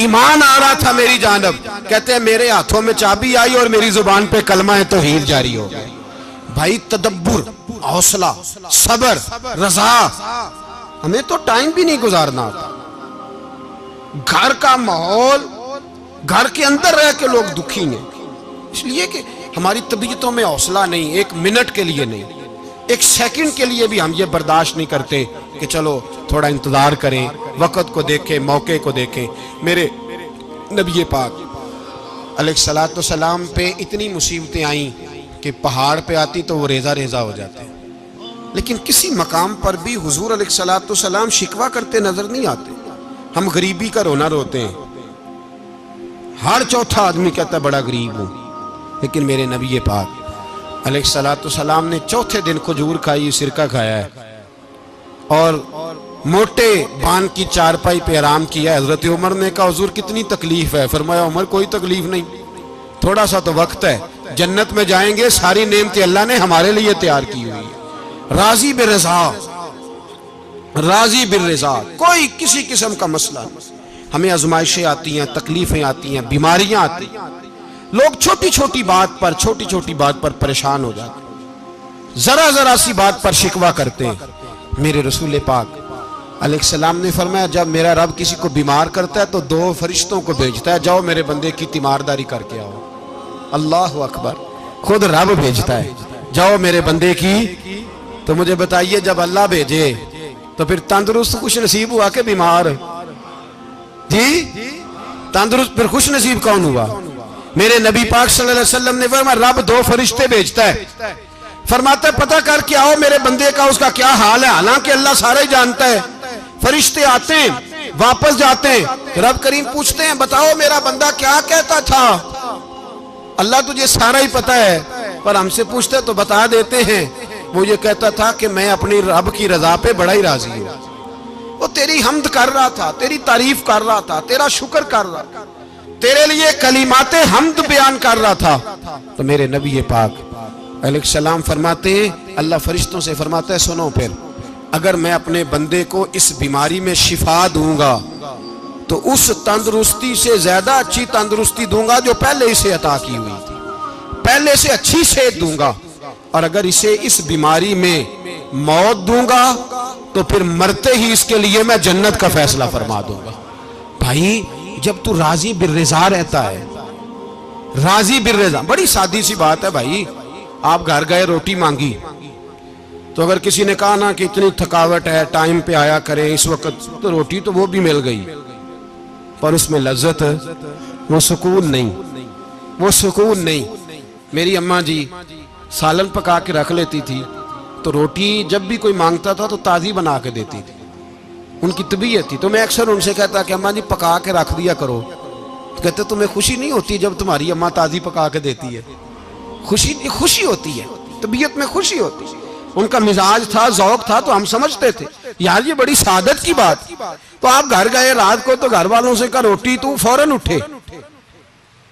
ایمان آ رہا تھا میری جانب. کہتے ہیں میرے ہاتھوں میں چابی آئی اور میری زبان پہ کلمہ توحید جاری ہو گیا. بھائی تدبر، حوصلہ، صبر، رضا. ہمیں تو ٹائم بھی نہیں گزارنا آتا. گھر کا ماحول، گھر کے اندر رہ کے لوگ دکھی ہیں، اس لیے کہ ہماری طبیعتوں میں حوصلہ نہیں، ایک منٹ کے لیے نہیں، ایک سیکنڈ کے لیے بھی ہم یہ برداشت نہیں کرتے کہ چلو تھوڑا انتظار کریں، وقت کو دیکھیں، موقع کو دیکھیں. میرے نبی پاک علیہ السلام پہ اتنی مصیبتیں آئیں کہ پہاڑ پہ آتی تو وہ ریزہ ریزہ ہو جاتے، لیکن کسی مقام پر بھی حضور علیہ السلام شکوہ کرتے نظر نہیں آتے. ہم غریبی کا رونا روتے ہیں، ہر چوتھا آدمی کہتا ہے بڑا غریب ہوں، لیکن میرے نبی پاک علیہ السلام نے چوتھے دن کھجور کھائی، سرکہ کھایا ہے اور موٹے بان کی چارپائی پہ آرام کیا. حضرت عمر نے کہا حضور کتنی تکلیف ہے؟ فرمایا عمر کوئی تکلیف نہیں، تھوڑا سا تو وقت ہے، جنت میں جائیں گے، ساری نعمتیں اللہ نے ہمارے لیے تیار کی ہوئی ہے. راضی بالرضا، راضی بالرضا، کوئی کسی قسم کا مسئلہ نہیں. ہمیں آزمائشیں آتی ہیں، تکلیفیں آتی ہیں، بیماریاں آتی ہیں، لوگ چھوٹی چھوٹی بات پر پریشان ہو جاتے ہیں، ذرا ذرا سی بات پر شکوہ کرتے ہیں. میرے رسول پاک علیہ السلام نے فرمایا جب میرا رب کسی کو بیمار کرتا ہے تو 2 فرشتوں کو بھیجتا ہے، جاؤ میرے بندے کی تیمارداری کر کے آؤ. اللہ اکبر، خود رب بھیجتا ہے، جاؤ میرے بندے کی. تو مجھے بتائیے جب اللہ بھیجے تو پھر تندرست خوش نصیب ہوا کہ بیمار؟ جی تندرست پھر خوش نصیب کون ہوا؟ میرے نبی پاک صلی اللہ علیہ وسلم نے فرمایا رب 2 فرشتے بھیجتا ہے، فرماتا ہے پتہ کر کے آؤ میرے بندے کا اس کا کیا حال ہے، حالانکہ اللہ سارا ہی جانتا ہے. فرشتے آتے ہیں، واپس جاتے ہیں، رب کریم پوچھتے ہیں بتاؤ میرا بندہ کیا کہتا تھا؟ اللہ تجھے سارا ہی پتہ ہے، پر ہم سے پوچھتے تو بتا دیتے ہیں. وہ یہ کہتا تھا کہ میں اپنی رب کی رضا پہ بڑا ہی راضی ہوں. وہ تیری حمد کر رہا تھا، تیری تعریف کر رہا تھا، تیرا شکر کر رہا تھا، تیرے لیے کلمات حمد بیان کر رہا تھا. تو میرے نبی پاک علیہ السلام فرماتے ہیں، اللہ فرشتوں سے فرماتا ہے سنو پھر اگر میں اپنے بندے کو اس بیماری میں شفا دوں گا تو اس تندرستی سے زیادہ اچھی تندرستی دوں گا جو پہلے اسے عطا کی ہوئی تھی، پہلے سے اچھی صحت دوں گا. اور اگر اسے اس بیماری میں موت دوں گا تو پھر مرتے ہی اس کے لیے میں جنت کا فیصلہ فرما دوں گا. بھائی جب تو راضی بالرضا رہتا ہے، راضی بالرضا، بڑی سادی سی بات ہے بھائی. آپ گھر گئے روٹی مانگی تو اگر کسی نے کہا نا کہ اتنی تھکاوٹ ہے ٹائم پہ آیا کریں اس وقت، تو روٹی تو وہ بھی مل گئی پر اس میں لذت، وہ سکون نہیں، وہ سکون نہیں. میری اماں جی سالن پکا کے رکھ لیتی تھی تو روٹی جب بھی کوئی مانگتا تھا تو تازی بنا کے دیتی تھی، ان کی طبیعت تھی. تو میں اکثر ان سے کہتا کہ اماں جی پکا کے رکھ دیا کرو. تو کہتے تمہیں خوشی نہیں ہوتی جب تمہاری اماں تازی پکا کے دیتی ہے؟ خوشی ہوتی ہے، طبیعت میں خوشی ہوتی ہے. ان کا مزاج تھا، ذوق تھا، تو ہم سمجھتے تھے یار یہ بڑی سعادت کی بات. تو آپ گھر گئے رات کو تو گھر والوں سے کہا روٹی، تو فوراً اٹھے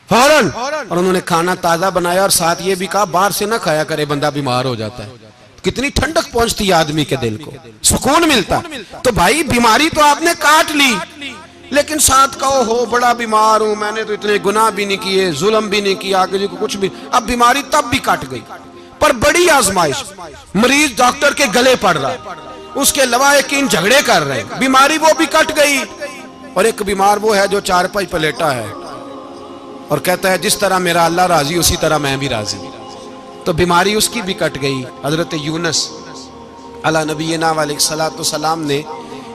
فوراً، اور انہوں نے کھانا تازہ بنایا اور ساتھ یہ بھی کہا باہر سے نہ کھایا کرے بندہ بیمار ہو جاتا ہے. کتنی ٹھنڈک پہنچتی ہے آدمی کے دل کو، سکون ملتا. تو بھائی بیماری تو آپ نے کاٹ لی لیکن ساتھ کہو ہو بڑا بیمار ہوں، میں نے تو اتنے گناہ بھی نہیں کیے، ظلم بھی نہیں کیا، کسی کو کچھ بھی. اب بیماری تب بھی کٹ گئی پر بڑی آزمائش، مریض ڈاکٹر کے گلے پڑ رہا ہے، اس کے لواحقین جھگڑے کر رہے ہیں، بیماری وہ بھی کٹ گئی. اور ایک بیمار وہ ہے جو چارپائی پہ لیٹا ہے اور کہتا ہے جس طرح میرا اللہ راضی اسی طرح میں بھی راضی. تو بیماری اس کی بھی کٹ گئی. حضرت یونس علی نبینا علیہ السلام نے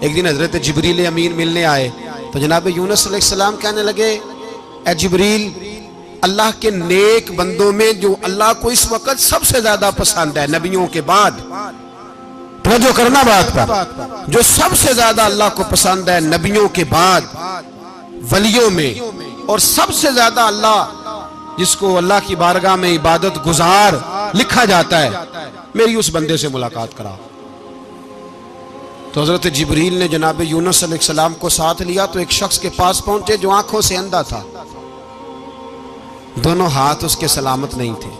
ایک دن حضرت جبریل امین ملنے آئے تو جناب یونس علیہ السلام کہنے لگے اے جبریل اللہ کے نیک بندوں میں جو اللہ کو اس وقت سب سے زیادہ پسند ہے نبیوں کے بعد، توجہ کرنا بات پر، جو سب سے زیادہ اللہ کو پسند ہے نبیوں کے بعد ولیوں میں، اور سب سے زیادہ اللہ جس کو اللہ کی بارگاہ میں عبادت گزار لکھا جاتا ہے، میری اس بندے سے ملاقات کرا۔ تو حضرت جبریل نے جناب یونس علیہ السلام کو ساتھ لیا تو ایک شخص کے پاس پہنچے جو آنکھوں سے اندھا تھا، دونوں ہاتھ اس کے سلامت نہیں تھے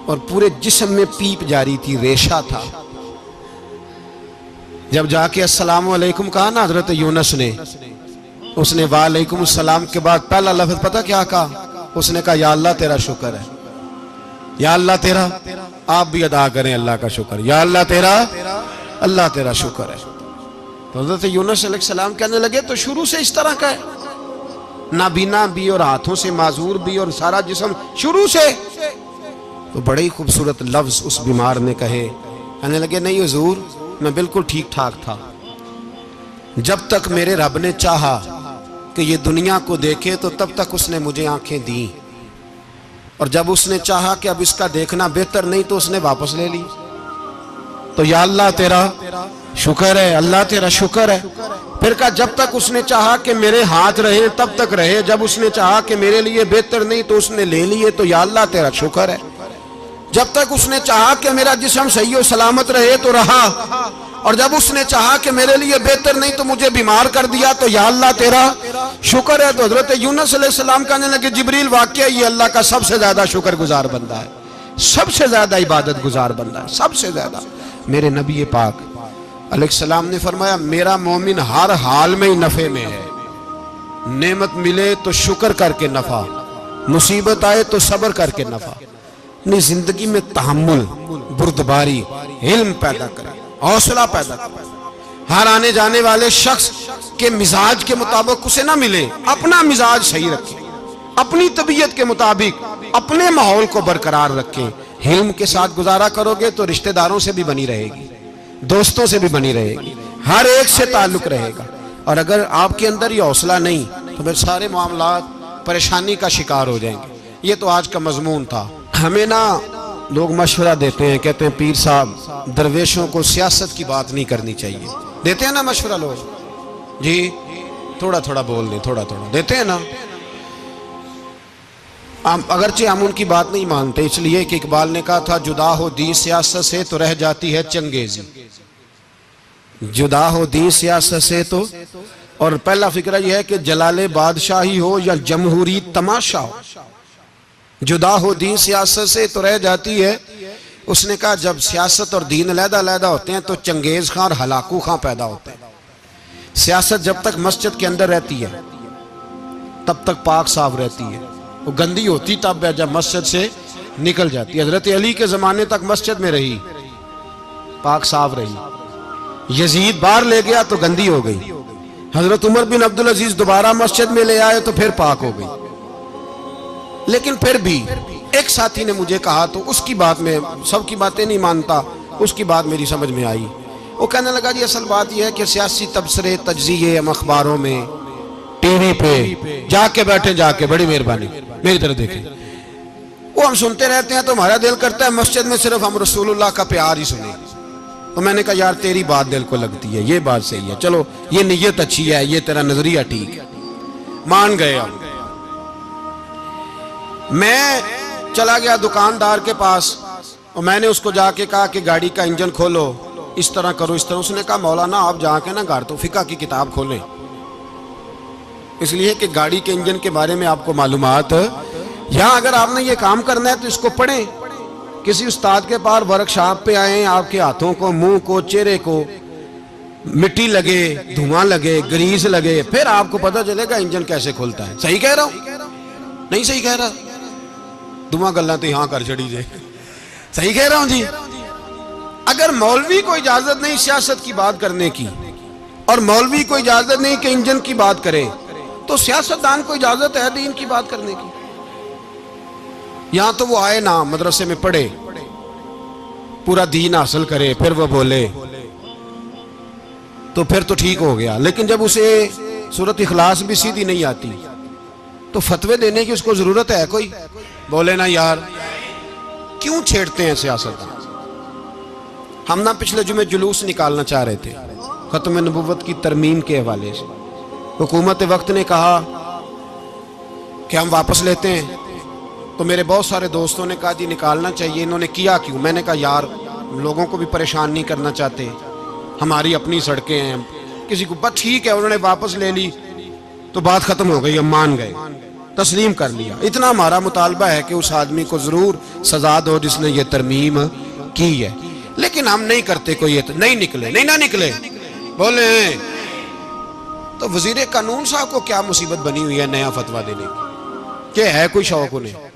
اور پورے جسم میں پیپ جاری تھی، ریشہ تھا۔ جب جا کے السلام علیکم کہا نا حضرت یونس نے، اس نے وعلیکم السلام کے بعد پہلا لفظ پتہ کیا کہا؟ اس نے کہا یا اللہ تیرا شکر ہے، یا اللہ تیرا، آپ بھی ادا کریں اللہ کا شکر، یا اللہ تیرا، اللہ تیرا شکر ہے۔ تو حضرت یونس علیہ السلام کہنے لگے تو شروع سے اس طرح کا ہے، نابینا بھی اور ہاتھوں سے معذور بھی اور سارا جسم شروع سے؟ تو بڑے ہی خوبصورت لفظ اس بیمار نے کہے، کہنے لگے نہیں حضور میں بالکل ٹھیک ٹھاک تھا، جب تک میرے رب نے چاہا کہ یہ دنیا کو دیکھے تو تب تک اس نے مجھے آنکھیں دیں، اور جب اس نے چاہا کہ اب اس کا دیکھنا بہتر نہیں تو اس نے واپس لے لی۔ تو یا اللہ تیرا شکر ہے، اللہ تیرا شکر ہے۔ پھر کہا جب تک اس نے چاہا کہ میرے ہاتھ رہے تب تک رہے، جب اس نے چاہا کہ میرے لیے بہتر نہیں تو اس نے لے لیے، تو یا اللہ تیرا شکر ہے۔ جب تک اس نے چاہا کہ میرا جسم صحیح و سلامت رہے تو رہا، اور جب اس نے چاہا کہ میرے لیے بہتر نہیں تو مجھے بیمار کر دیا، تو یا اللہ تیرا شکر ہے۔ تو حضرت یونس علیہ السلام کہنے لگے جبریل واقعہ یہ اللہ کا سب سے زیادہ شکر گزار بندہ ہے، سب سے زیادہ عبادت گزار بندہ ہے، سب سے زیادہ۔ میرے نبی پاک علیہ السلام نے فرمایا میرا مومن ہر حال میں ہی نفع میں ہے، نعمت ملے تو شکر کر کے نفع، مصیبت آئے تو صبر کر کے نفع، اپنی زندگی میں تحمل، بردباری، علم پیدا کرے، حوصلہ پیدا کرے۔ ہر آنے جانے والے شخص کے مزاج کے مطابق اسے نہ ملے، اپنا مزاج صحیح رکھے، اپنی طبیعت کے مطابق اپنے ماحول کو برقرار رکھیں۔ علم کے ساتھ گزارا کرو گے تو رشتہ داروں سے بھی بنی رہے گی، دوستوں سے بھی بنی رہے گی، ہر ایک سے تعلق رہے گا۔ اور اگر آپ کے اندر یہ حوصلہ نہیں تو پھر سارے معاملات پریشانی کا شکار ہو جائیں گے۔ یہ تو آج کا مضمون تھا۔ ہمیں نا لوگ مشورہ دیتے ہیں، کہتے ہیں پیر صاحب درویشوں کو سیاست کی بات نہیں کرنی چاہیے، دیتے ہیں نا مشورہ لوگ؟ جی تھوڑا تھوڑا بول دیں، تھوڑا تھوڑا دیتے ہیں نا۔ اگرچہ ہم ان کی بات نہیں مانتے، اس لیے کہ اقبال نے کہا تھا جدا ہو دین سیاست سے تو رہ جاتی ہے چنگیزی، جدا ہو دین سیاست سے تو، اور پہلا فکرہ یہ ہے کہ جلال بادشاہی ہو یا جمہوری تماشا ہو، جدا ہو دین سیاست سے تو رہ جاتی ہے۔ اس نے کہا جب سیاست اور دین علیحدہ علیحدہ ہوتے ہیں تو چنگیز خان اور ہلاکو خان پیدا ہوتے ہیں۔ سیاست جب تک مسجد کے اندر رہتی ہے تب تک پاک صاف رہتی ہے، وہ گندی ہوتی تب ہے جب مسجد سے نکل جاتی ہے۔ حضرت علی کے زمانے تک مسجد میں رہی، پاک صاف رہی، یزید باہر لے گیا تو گندی ہو گئی، حضرت عمر بن عبدالعزیز دوبارہ مسجد میں لے آئے تو پھر پاک ہو گئی۔ لیکن پھر بھی ایک ساتھی نے مجھے کہا تو اس کی بات میں، سب کی باتیں نہیں مانتا، اس کی بات میری سمجھ میں آئی۔ وہ کہنے لگا جی اصل بات یہ ہے کہ سیاسی تبصرے تجزیے ہم اخباروں میں ٹی وی پہ جا کے بیٹھے، جا کے بڑی مہربانی میری طرف دیکھیں، وہ ہم سنتے رہتے ہیں تو ہمارا دل کرتا ہے مسجد میں صرف ہم رسول اللہ کا پیار ہی سنیں۔ تو میں نے کہا یار تیری بات دل کو لگتی ہے، یہ بات صحیح ہے، چلو یہ نیت اچھی ہے، یہ تیرا نظریہ ٹھیک ہے، مان گئے ہم۔ میں چلا گیا دکاندار کے پاس اور میں نے اس کو جا کے کہا کہ گاڑی کا انجن کھولو، اس طرح کرو، اس طرح۔ اس نے کہا مولانا آپ جا کے نا گھر تو فقہ کی کتاب کھولیں، اس لیے کہ گاڑی کے انجن کے بارے میں آپ کو معلومات، یہاں اگر آپ نے یہ کام کرنا ہے تو اس کو پڑھیں، کسی استاد کے پاس ورکشاپ پہ آئیں، آپ کے ہاتھوں کو، منہ کو، چہرے کو مٹی لگے، دھواں لگے، گریس لگے، پھر آپ کو پتہ چلے گا انجن کیسے کھلتا ہے۔ صحیح کہہ رہا ہوں؟ نہیں صحیح کہہ رہا؟ دعا گلہ تو یہاں کر چڑی جائے، صحیح کہہ رہا ہوں جی؟ اگر مولوی کو اجازت نہیں سیاست کی بات کرنے کی، اور مولوی کو اجازت نہیں کہ انجن کی بات کرے، تو سیاستدان کو اجازت ہے دین کی بات کرنے کی؟ یہاں تو وہ آئے نا مدرسے میں پڑھے، پورا دین حاصل کرے، پھر وہ بولے تو پھر تو ٹھیک ہو گیا، لیکن جب اسے سورۃ اخلاص بھی سیدھی نہیں آتی تو فتوے دینے کی اس کو ضرورت ہے کوئی؟ بولے نا یار، کیوں چھیڑتے ہیں سیاست؟ ہم نہ پچھلے جمعے جلوس نکالنا چاہ رہے تھے ختم نبوت کی ترمیم کے حوالے سے، حکومت وقت نے کہا کہ ہم واپس لیتے ہیں، تو میرے بہت سارے دوستوں نے کہا جی نکالنا چاہیے، انہوں نے کیا کیوں؟ میں نے کہا یار لوگوں کو بھی پریشان نہیں کرنا چاہتے، ہماری اپنی سڑکیں ہیں، کسی کو بس ٹھیک ہے، انہوں نے واپس لے لی تو بات ختم ہو گئی، ہم مان گئے، تسلیم کر لیا۔ اتنا ہمارا مطالبہ ہے کہ اس آدمی کو ضرور سزا دو جس نے یہ ترمیم کی ہے، لیکن ہم نہیں کرتے، کوئی نہیں نکلے، نہیں نہ نکلے بولے ہیں۔ تو وزیر قانون صاحب کو کیا مصیبت بنی ہوئی ہے نیا فتویٰ دینے کی؟ کہ ہے کوئی شوق انہیں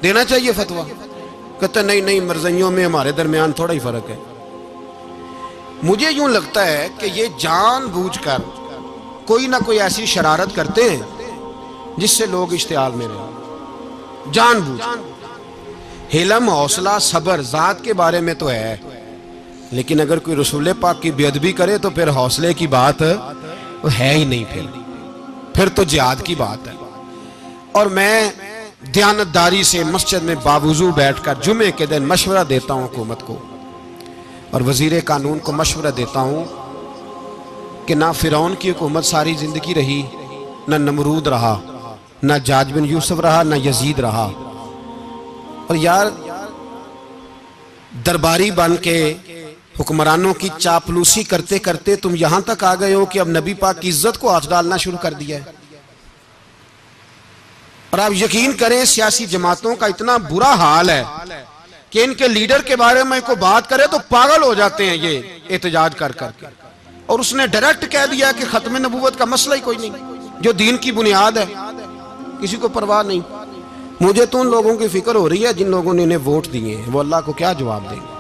دینا چاہیے فتویٰ؟ کہتے نہیں مرضیوں میں ہمارے درمیان تھوڑا ہی فرق ہے۔ مجھے یوں لگتا ہے کہ یہ جان بوجھ کر کوئی نہ کوئی ایسی شرارت کرتے ہیں جس سے لوگ اشتعال میں رہیں، جان بوجھ۔ حلم، حوصلہ، صبر ذات کے بارے میں تو ہے، لیکن اگر کوئی رسول پاک کی بے ادبی کرے تو پھر حوصلے کی بات ہے ہی نہیں، پھر تو جہاد کی بات ہے۔ اور میں دیانتداری سے مسجد میں باوضو بیٹھ کر جمعے کے دن مشورہ دیتا ہوں حکومت کو اور وزیر قانون کو مشورہ دیتا ہوں کہ نہ فرعون کی حکومت ساری زندگی رہی، نہ نمرود رہا، نہ جاج بن یوسف رہا، نہ یزید رہا، اور یار درباری بن کے حکمرانوں کی چاپلوسی کرتے کرتے تم یہاں تک آ گئے ہو کہ اب نبی پاک کی عزت کو ہاتھ ڈالنا شروع کر دیا ہے۔ اور آپ یقین کریں سیاسی جماعتوں کا اتنا برا حال ہے کہ ان کے لیڈر کے بارے میں کوئی بات کرے تو پاگل ہو جاتے ہیں یہ احتجاج کر کر کے، اور اس نے ڈائریکٹ کہہ دیا کہ ختم نبوت کا مسئلہ ہی کوئی نہیں، جو دین کی بنیاد ہے، کسی کو پرواہ نہیں۔ مجھے تو ان لوگوں کی فکر ہو رہی ہے جن لوگوں نے انہیں ووٹ دیے ہیں، وہ اللہ کو کیا جواب دیں گے؟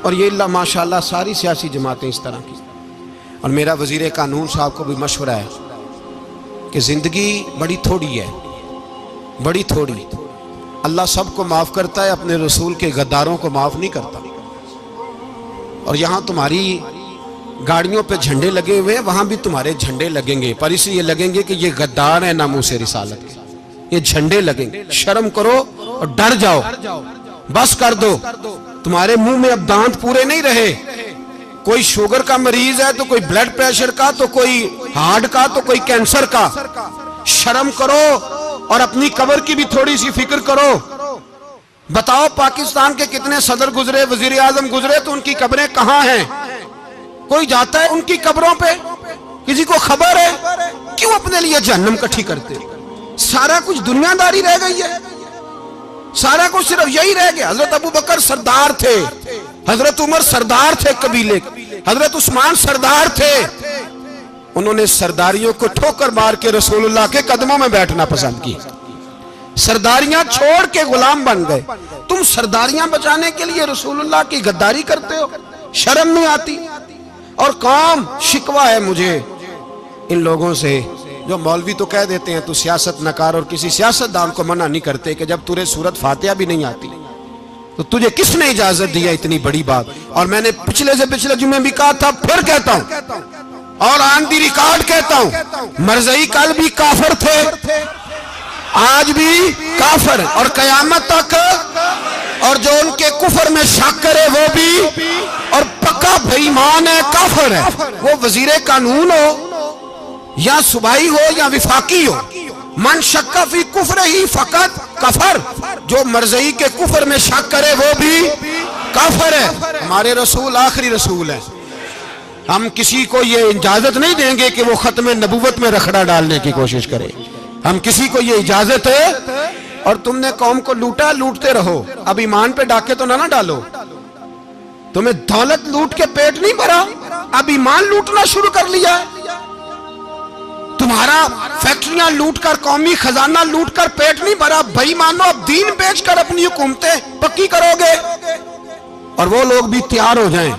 اور یہ اللہ ماشاءاللہ ساری سیاسی جماعتیں اس طرح کی۔ اور میرا وزیر قانون صاحب کو بھی مشورہ ہے کہ زندگی بڑی تھوڑی ہے، بڑی تھوڑی، اللہ سب کو معاف کرتا ہے، اپنے رسول کے غداروں کو معاف نہیں کرتا۔ اور یہاں تمہاری گاڑیوں پہ جھنڈے لگے ہوئے ہیں، وہاں بھی تمہارے جھنڈے لگیں گے، پر اس لیے لگیں گے کہ یہ غدار ہیں ناموس رسالت کے، یہ جھنڈے لگیں گے۔ شرم کرو اور ڈر جاؤ، بس کر دو، تمہارے منہ میں اب دانت پورے نہیں رہے۔ کوئی شوگر کا مریض ہے تو کوئی بلڈ پریشر کا، تو کوئی ہارٹ کا، تو کوئی کینسر کا۔ شرم کرو اور اپنی قبر کی بھی تھوڑی سی فکر کرو۔ بتاؤ پاکستان کے کتنے صدر گزرے، وزیر اعظم گزرے، تو ان کی قبریں کہاں ہیں؟ کوئی جاتا ہے ان کی قبروں پہ؟ کسی کو خبر ہے؟ کیوں اپنے لیے جہنم کٹھی کرتے؟ سارا کچھ دنیا داری رہ گئی ہے، سارا کچھ صرف یہی رہ گیا۔ حضرت ابو بکر سردار تھے، حضرت عمر سردار تھے قبیلے، حضرت عثمان سردار تھے، انہوں نے سرداریوں کو ٹھوکر مار کے رسول اللہ کے قدموں میں بیٹھنا پسند کی، سرداریاں چھوڑ کے غلام بن گئے۔ تم سرداریاں بچانے کے لیے رسول اللہ کی غداری کرتے ہو، شرم نہیں آتی؟ اور قوم شکوہ ہے مجھے ان لوگوں سے جو مولوی تو کہہ دیتے ہیں تو سیاست نکار، اور کسی سیاستدان کو منع نہیں کرتے کہ جب تجھے سورت فاتحہ بھی نہیں آتی تو تجھے کس نے اجازت دیا اتنی بڑی بات؟ اور میں نے پچھلے سے پچھلے جمعے بھی کہا تھا، پھر کہتا ہوں اور آن دی ریکارڈ کہتا ہوں، مرزائی کل بھی کافر تھے، آج بھی کافر، اور قیامت تک، اور جو ان کے کفر میں شک کرے وہ بھی، اور پکا بے ایمان ہے، کافر ہے۔ وہ وزیر قانون ہو یا صوبائی ہو یا وفاقی ہو، من شک فی کفر ہی فقط کفر، جو مرزائی کے کفر میں شک کرے وہ بھی کافر ہے۔ ہمارے رسول آخری رسول ہے، ہم کسی کو یہ اجازت نہیں دیں گے کہ وہ ختم نبوت میں رکھڑا ڈالنے کی کوشش کرے، ہم کسی کو یہ اجازت ہے۔ اور تم نے قوم کو لوٹا، لوٹتے رہو، اب ایمان پہ ڈاکے تو نہ ڈالو۔ تمہیں دولت لوٹ کے پیٹ نہیں بھرا، اب ایمان لوٹنا شروع کر لیا ہے۔ تمہارا فیکٹریاں لوٹ کر، قومی خزانہ لوٹ کر پیٹ نہیں بھرا، بھائی مانو اب دین بیچ کر اپنی حکومتیں پکی کرو گے۔ اور وہ لوگ بھی تیار ہو جائیں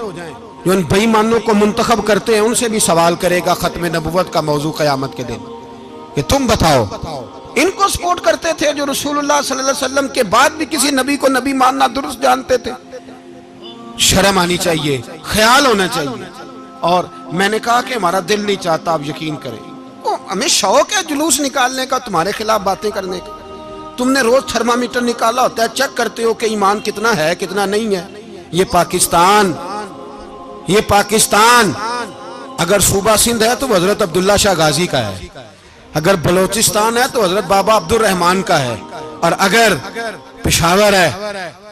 جو ان بھائی مانوں کو منتخب کرتے ہیں، ان سے بھی سوال کرے گا ختم نبوت کا موضوع قیامت کے دن کہ تم بتاؤ، ان کو سپورٹ کرتے تھے جو رسول اللہ صلی اللہ علیہ وسلم کے بعد بھی کسی نبی کو نبی ماننا درست جانتے تھے؟ شرم آنی چاہیے، خیال ہونا چاہیے۔ اور میں نے کہا کہ ہمارا دل نہیں چاہتا، آپ یقین کریں، ہمیں شوق ہے جلوس نکالنے کا، تمہارے خلاف باتیں کرنے کا۔ تم نے روز تھرمامیٹر نکالا ہوتا ہے، چیک کرتے ہو کہ ایمان کتنا ہے کتنا نہیں ہے۔ یہ پاکستان اگر صوبہ سندھ ہے تو وہ حضرت عبداللہ شاہ غازی کا ہے، اگر بلوچستان ہے تو حضرت بابا عبد الرحمان کا ہے، اور اگر پشاور ہے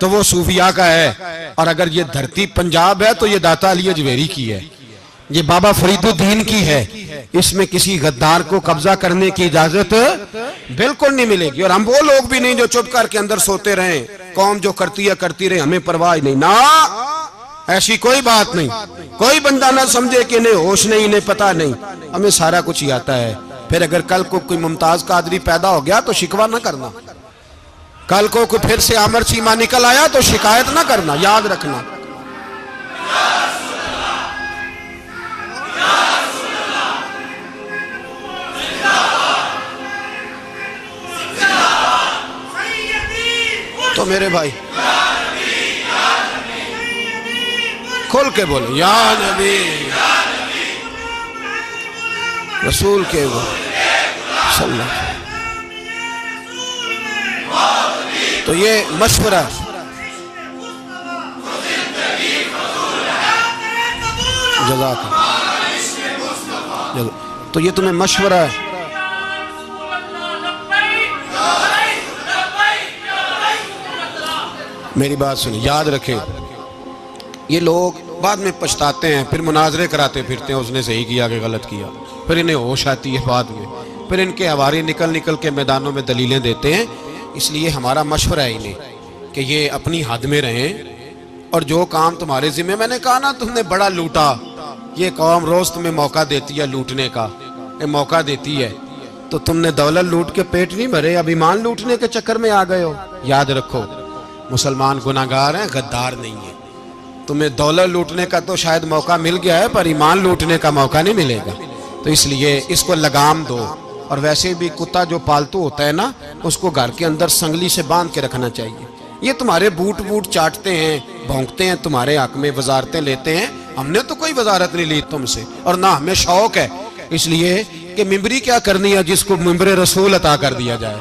تو وہ صوفیاء کا ہے، اور اگر یہ دھرتی پنجاب ہے تو یہ داتا علی اجویری کی ہے، یہ بابا فرید الدین کی ہے۔ اس میں کسی غدار کو قبضہ کرنے کی اجازت بالکل نہیں ملے گی۔ اور ہم وہ لوگ بھی نہیں جو چپ کر کے اندر سوتے رہیں، قوم جو کرتی ہے کرتی رہے، ہمیں پرواہ نہیں، نہ ایسی کوئی بات نہیں۔ کوئی بندہ نہ سمجھے کہ انہیں ہوش نہیں، انہیں پتہ نہیں، ہمیں سارا کچھ ہی آتا ہے۔ پھر اگر کل کو کوئی ممتاز قادری پیدا ہو گیا تو شکوہ نہ کرنا، کل کو کوئی پھر سے عامر چیمہ نکل آیا تو شکایت نہ کرنا، یاد رکھنا۔ تو میرے بھائی کھل کے بولے یا نبی رسول کے صلی اللہ۔ تو یہ مشورہ، جزاک اللہ، تو یہ تمہیں مشورہ ہے۔ میری بات سنیں، یاد رکھیں، یہ لوگ بعد میں پچھتاتے ہیں، پھر مناظرے کراتے پھرتے ہیں، اس نے صحیح کیا کہ غلط کیا، پھر انہیں ہوش آتی ہے بعد میں، پھر ان کے حواری نکل نکل کے میدانوں میں دلیلیں دیتے ہیں۔ اس لیے ہمارا مشورہ ہے انہیں کہ یہ اپنی حد میں رہیں، اور جو کام تمہارے ذمہ، میں نے کہا نا تم نے بڑا لوٹا، یہ قوم روز تمہیں موقع دیتی ہے لوٹنے کا، یہ موقع دیتی ہے، تو تم نے دولت لوٹ کے پیٹ نہیں بھرے، اب ایمان لوٹنے کے چکر میں آ گئے ہو۔ یاد رکھو، مسلمان گناہگار ہیں، غدار نہیں ہیں۔ تمہیں دولت لوٹنے کا تو شاید موقع مل گیا ہے، پر ایمان لوٹنے کا موقع نہیں ملے گا، تو اس لیے اس کو لگام دو۔ اور ویسے بھی کتا جو پالتو ہوتا ہے نا، اس کو گھر کے اندر سنگلی سے باندھ کے رکھنا چاہیے۔ یہ تمہارے بوٹ چاٹتے ہیں، بھونکتے ہیں، تمہارے حق میں وزارتیں لیتے ہیں، ہم نے تو کوئی وزارت نہیں لی تم سے، اور نہ ہمیں شوق ہے اس لیے کہ ممبری کیا کرنی ہے جس کو ممبر رسول عطا کر دیا جائے،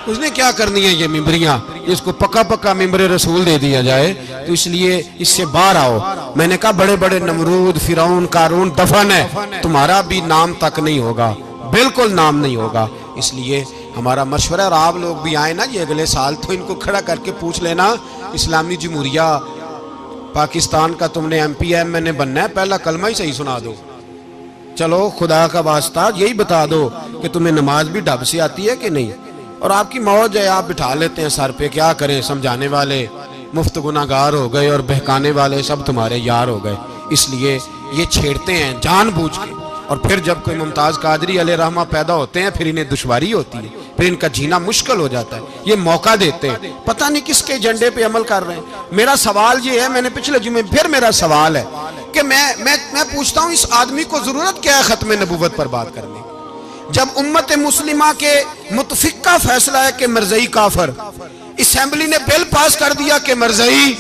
اس نے کیا کرنی ہے یہ ممبریاں جس کو پکا پکا ممبر رسول دے دیا جائے، تو اس لیے اس سے باہر آؤ۔ میں نے کہا بڑے بڑے نمرود، فرعون، قارون دفن ہے، تمہارا بھی نام تک نہیں ہوگا، بالکل نام نہیں ہوگا۔ اس لیے ہمارا مشورہ، اور آپ لوگ بھی آئیں نا یہ اگلے سال، تو ان کو کھڑا کر کے پوچھ لینا، اسلامی جمہوریہ پاکستان کا تم نے ایم پی ایم نے بننا ہے، پہلا کلمہ ہی صحیح سنا دو، چلو خدا کا واسطہ یہی بتا دو کہ تمہیں نماز بھی ڈھب سے آتی ہے کہ نہیں، اور آپ کی موج ہے، آپ بٹھا لیتے ہیں سر پہ، کیا کریں، سمجھانے والے مفت گناہگار ہو گئے اور بہکانے والے سب تمہارے یار ہو گئے۔ اس لیے یہ چھیڑتے ہیں جان بوجھ کے، اور پھر جب کوئی ممتاز قادری علیہ رحمہ پیدا ہوتے ہیں پھر انہیں دشواری ہوتی ہے، پھر ان کا جینا مشکل ہو جاتا ہے، یہ موقع دیتے ہیں، پتہ نہیں کس کے ایجنڈے پہ عمل کر رہے ہیں۔ میرا سوال یہ ہے، میں نے پچھلے جمعے پھر میرا سوال ہے کہ میں پوچھتا ہوں اس آدمی کو ضرورت کیا ہے ختم نبوت پر بات کرنے، جب امت مسلمہ کے متفق کا فیصلہ ہے کہ مرزائی کافر، اسمبلی نے بل پاس کر دیا کہ مرزائی،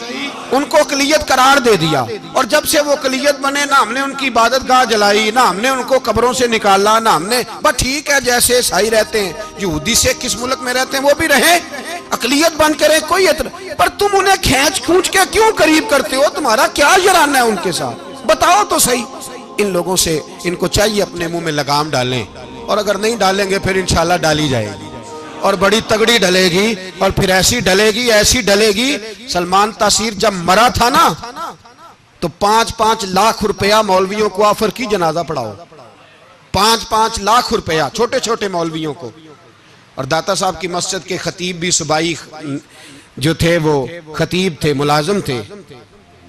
ان کو اقلیت قرار دے دیا، اور جب سے وہ اقلیت بنے نہ ہم نے ان کی عبادت گاہ جلائی، نہ ہم نے ان کو قبروں سے نکالا، نہ ہم نے، بس ٹھیک ہے جیسے عیسائی رہتے ہیں، یہودی سے کس ملک میں رہتے ہیں وہ بھی رہیں، اقلیت بن کے رہے، کوئی اعتراض، پر تم انہیں کھینچ کھونچ کے کیوں قریب کرتے ہو؟ تمہارا کیا جرانہ ہے ان کے ساتھ؟ بتاؤ تو صحیح۔ ان لوگوں سے ان کو چاہیے اپنے منہ میں لگام ڈالیں، اور اگر نہیں ڈالیں گے پھر انشاءاللہ ڈالی جائے گی، اور بڑی تگڑی ڈلے گی، اور پھر ایسی ڈلے گی ایسی ڈلے گی۔ سلمان تاثیر جب مرا تھا نا تو 5-5 لاکھ روپیہ مولویوں کو آفر کی جنازہ پڑھاؤ، 5-5 لاکھ روپیہ چھوٹے چھوٹے مولویوں کو۔ اور داتا صاحب کی مسجد کے خطیب بھی صوبائی جو تھے وہ خطیب تھے، ملازم تھے،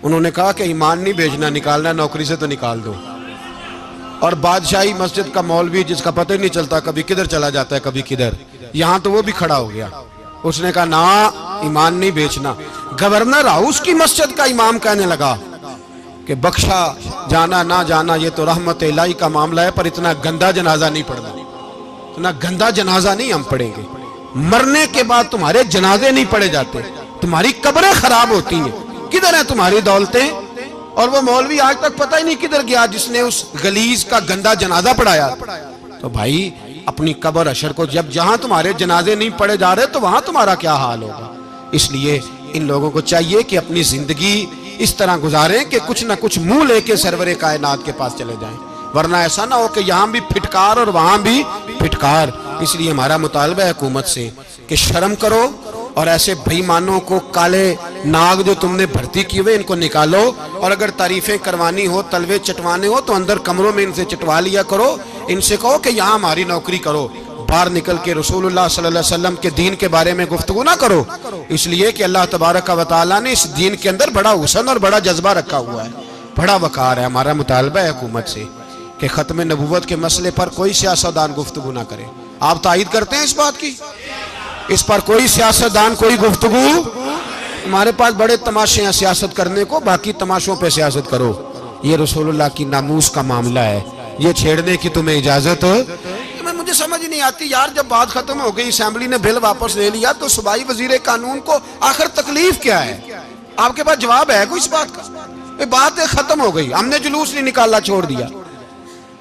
انہوں نے کہا کہ ایمان نہیں بھیجنا، نکالنا نوکری سے تو نکال دو۔ اور بادشاہی مسجد کا مولوی جس کا پتہ نہیں چلتا کبھی کدھر چلا جاتا ہے کبھی کدھر، یہاں تو وہ بھی کھڑا ہو گیا، اس نے کہا نا ایمان نہیں بیچنا۔ گورنر ہاؤس کی مسجد کا امام کہنے لگا کہ بخشا جانا نہ جانا یہ تو رحمت الہی کا معاملہ ہے، پر اتنا گندا جنازہ نہیں پڑھنا، اتنا گندا جنازہ نہیں ہم پڑھیں گے، مرنے کے بعد تمہارے جنازے نہیں پڑھے جاتے، تمہاری قبریں خراب ہوتی ہیں، کدھر ہیں تمہاری دولتیں؟ اور وہ مولوی آج تک پتہ ہی نہیں کدھر گیا جس نے اس غلیظ کا گندا جنازہ پڑھایا. تو بھائی اپنی قبر حشر کو جب جہاں تمہارے جنازے نہیں پڑھے جا رہے تو وہاں تمہارا کیا حال ہوگا. اس لیے ان لوگوں کو چاہیے کہ اپنی زندگی اس طرح گزاریں کہ کچھ نہ کچھ منہ لے کے سرور کائنات کے پاس چلے جائیں، ورنہ ایسا نہ ہو کہ یہاں بھی پھٹکار اور وہاں بھی پھٹکار. اس لیے ہمارا مطالبہ ہے حکومت سے کہ شرم کرو اور ایسے بھائی مانوں کو، کالے ناگ جو تم نے بھرتی کی ہوئے ان کو نکالو، اور اگر تعریفیں کروانی ہو، تلوے چٹوانے ہو تو اندر کمروں میں ان سے چٹوا لیا کرو. ان سے کہو کہ یہاں ہماری نوکری کرو، باہر نکل کے رسول اللہ صلی اللہ علیہ وسلم کے دین کے بارے میں گفتگو نہ کرو. اس لیے کہ اللہ تبارک و تعالیٰ نے اس دین کے اندر بڑا حسن اور بڑا جذبہ رکھا ہوا ہے، بڑا وقار ہے. ہمارا مطالبہ ہے حکومت سے کہ ختم نبوت کے مسئلے پر کوئی سیاستدان گفتگو نہ کرے. آپ تائید کرتے ہیں اس بات کی؟ اس پر کوئی سیاستدان کوئی گفتگو. ہمارے پاس بڑے تماشے ہیں سیاست کرنے کو، باقی تماشوں پہ سیاست کرو. یہ رسول اللہ کی ناموس کا معاملہ ہے، یہ چھیڑنے کی تمہیں اجازت. مجھے سمجھ نہیں آتی یار، جب بات ختم ہو گئی، اسمبلی نے بل واپس لے لیا، تو صوبائی وزیر قانون کو آخر تکلیف کیا ہے؟ آپ کے پاس جواب ہے کوئی اس بات کا؟ یہ بات ختم ہو گئی، ہم نے جلوس نہیں نکالا، چھوڑ دیا،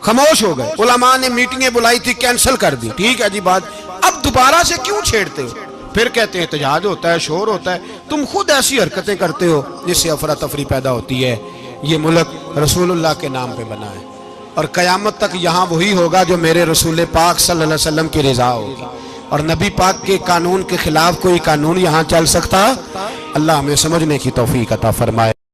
خاموش ہو گئے. علماء نے میٹنگیں بلائی تھی، کینسل کر دی، ٹھیک ہے جی بات. اب دوبارہ سے کیوں چھیڑتے ہو؟ پھر کہتے ہیں احتجاج ہوتا ہے، شور ہوتا ہے. تم خود ایسی حرکتیں کرتے ہو جس سے افراتفری پیدا ہوتی ہے. یہ ملک رسول اللہ کے نام پہ بنا ہے، اور قیامت تک یہاں وہی ہوگا جو میرے رسول پاک صلی اللہ علیہ وسلم کی رضا ہوگی، اور نبی پاک کے قانون کے خلاف کوئی قانون یہاں چل سکتا؟ اللہ ہمیں سمجھنے کی توفیق عطا فرمائے.